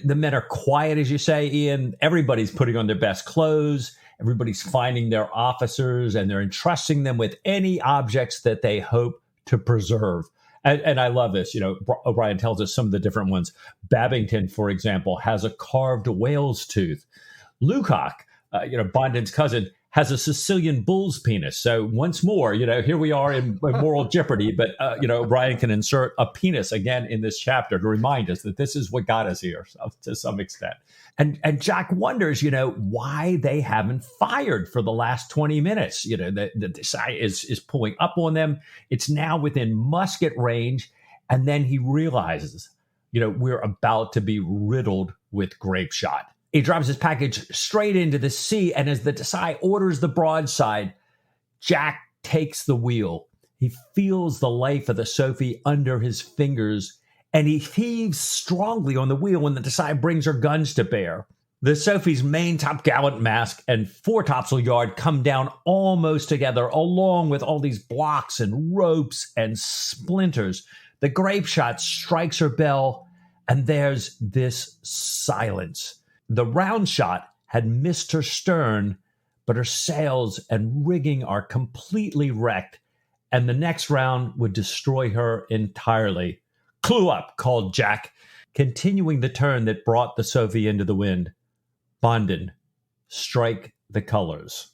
the men are quiet, as you say, Ian. Everybody's putting on their best clothes. Everybody's finding their officers, and they're entrusting them with any objects that they hope to preserve. And I love this. O'Brien tells us some of the different ones. Babington, for example, has a carved whale's tooth. Lucock, Bondin's cousin, has a Sicilian bull's penis. So once more, here we are in moral jeopardy. But, O'Brien can insert a penis again in this chapter to remind us that this is what got us here to some extent. And Jack wonders, why they haven't fired for the last 20 minutes. The Dessay is pulling up on them. It's now within musket range. And then he realizes, we're about to be riddled with grape shot. He drives his package straight into the sea. And as the Dessay orders the broadside, Jack takes the wheel. He feels the life of the Sophie under his fingers, and he heaves strongly on the wheel when the Dessay brings her guns to bear. The Sophie's main topgallant mast and foretopsail yard come down almost together, along with all these blocks and ropes and splinters. The grape shot strikes her bell, and there's this silence. The round shot had missed her stern, but her sails and rigging are completely wrecked, and the next round would destroy her entirely. "Clew up," called Jack, continuing the turn that brought the Sophie into the wind. "Bondin, strike the colors."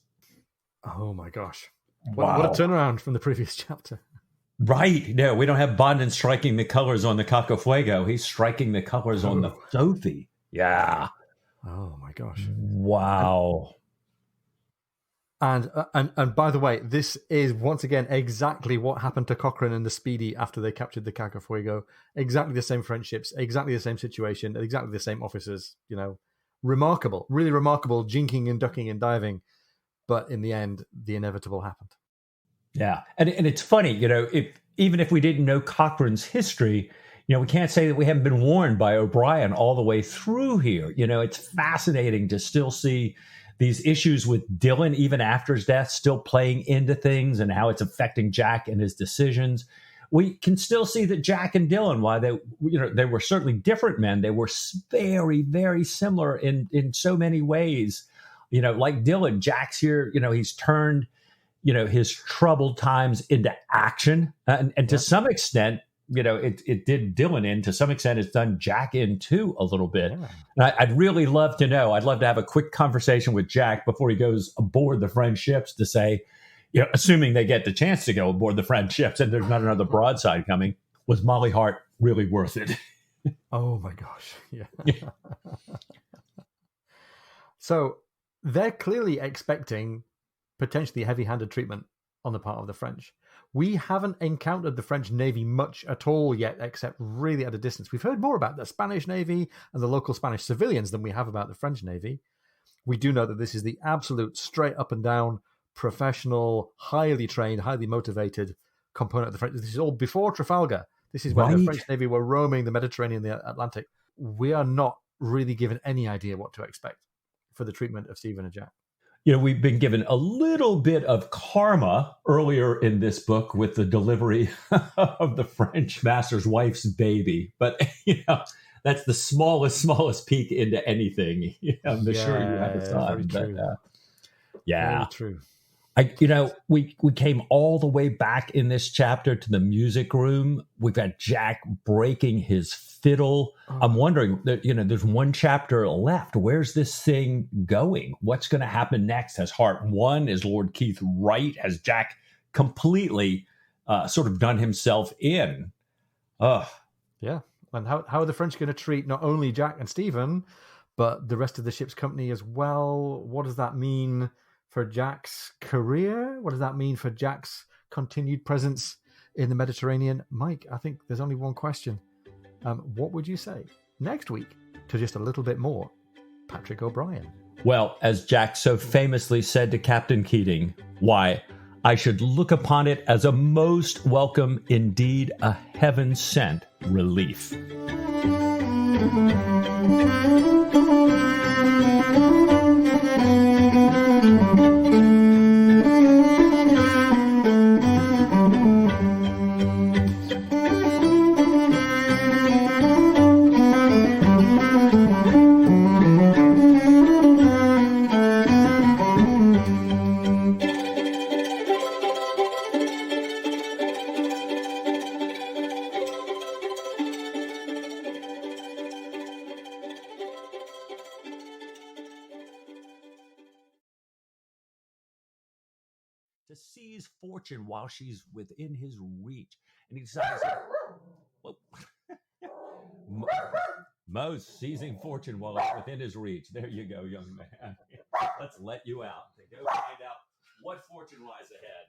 Oh my gosh. Wow. What a turnaround from the previous chapter. Right. No, we don't have Bondin striking the colors on the Cacafeugo. He's striking the colors on the Sophie. Yeah. Oh my gosh. Wow. And by the way, this is once again exactly what happened to Cochrane and the Speedy after they captured the Cacafeugo. Exactly the same friendships, exactly the same situation, exactly the same officers. Remarkable, really remarkable, jinking and ducking and diving. But in the end, the inevitable happened. Yeah, and it's funny, even if we didn't know Cochrane's history, we can't say that we haven't been warned by O'Brien all the way through here. It's fascinating to still see these issues with Dillon, even after his death, still playing into things and how it's affecting Jack and his decisions. We can still see that Jack and Dillon, while they were certainly different men, they were very, very similar in so many ways. Like Dillon, Jack's here, he's turned his troubled times into action. And to some extent, it did Dillon in. To some extent, it's done Jack in too a little bit. Yeah. And I'd really love to know. I'd love to have a quick conversation with Jack before he goes aboard the French ships to say, assuming they get the chance to go aboard the French ships and there's not another broadside coming, was Molly Hart really worth it? Oh my gosh. Yeah. So they're clearly expecting potentially heavy-handed treatment on the part of the French. We haven't encountered the French Navy much at all yet, except really at a distance. We've heard more about the Spanish Navy and the local Spanish civilians than we have about the French Navy. We do know that this is the absolute straight up and down, professional, highly trained, highly motivated component of the French. This is all before Trafalgar. This is when the French Navy were roaming the Mediterranean and the Atlantic. We are not really given any idea what to expect for the treatment of Stephen and Jack. We've been given a little bit of karma earlier in this book with the delivery of the French master's wife's baby. But, that's the smallest peek into anything. I'm sure you have a son. Very true. Yeah. Very true. We came all the way back in this chapter to the music room. We've got Jack breaking his fiddle. I'm wondering, there's one chapter left. Where's this thing going? What's going to happen next? Has Hart won? Is Lord Keith right? Has Jack completely sort of done himself in? Yeah. And how are the French going to treat not only Jack and Stephen, but the rest of the ship's company as well? What does that mean for Jack's career? What does that mean for Jack's continued presence in the Mediterranean? Mike, I think there's only one question. What would you say next week to just a little bit more Patrick O'Brien? Well, as Jack so famously said to Captain Keating, why, I should look upon it as a most welcome, indeed a heaven-sent relief. To seize fortune while she's within his reach. And he decides, Mo's seizing fortune while it's within his reach. There you go, young man. Let's let you out to go find out what fortune lies ahead.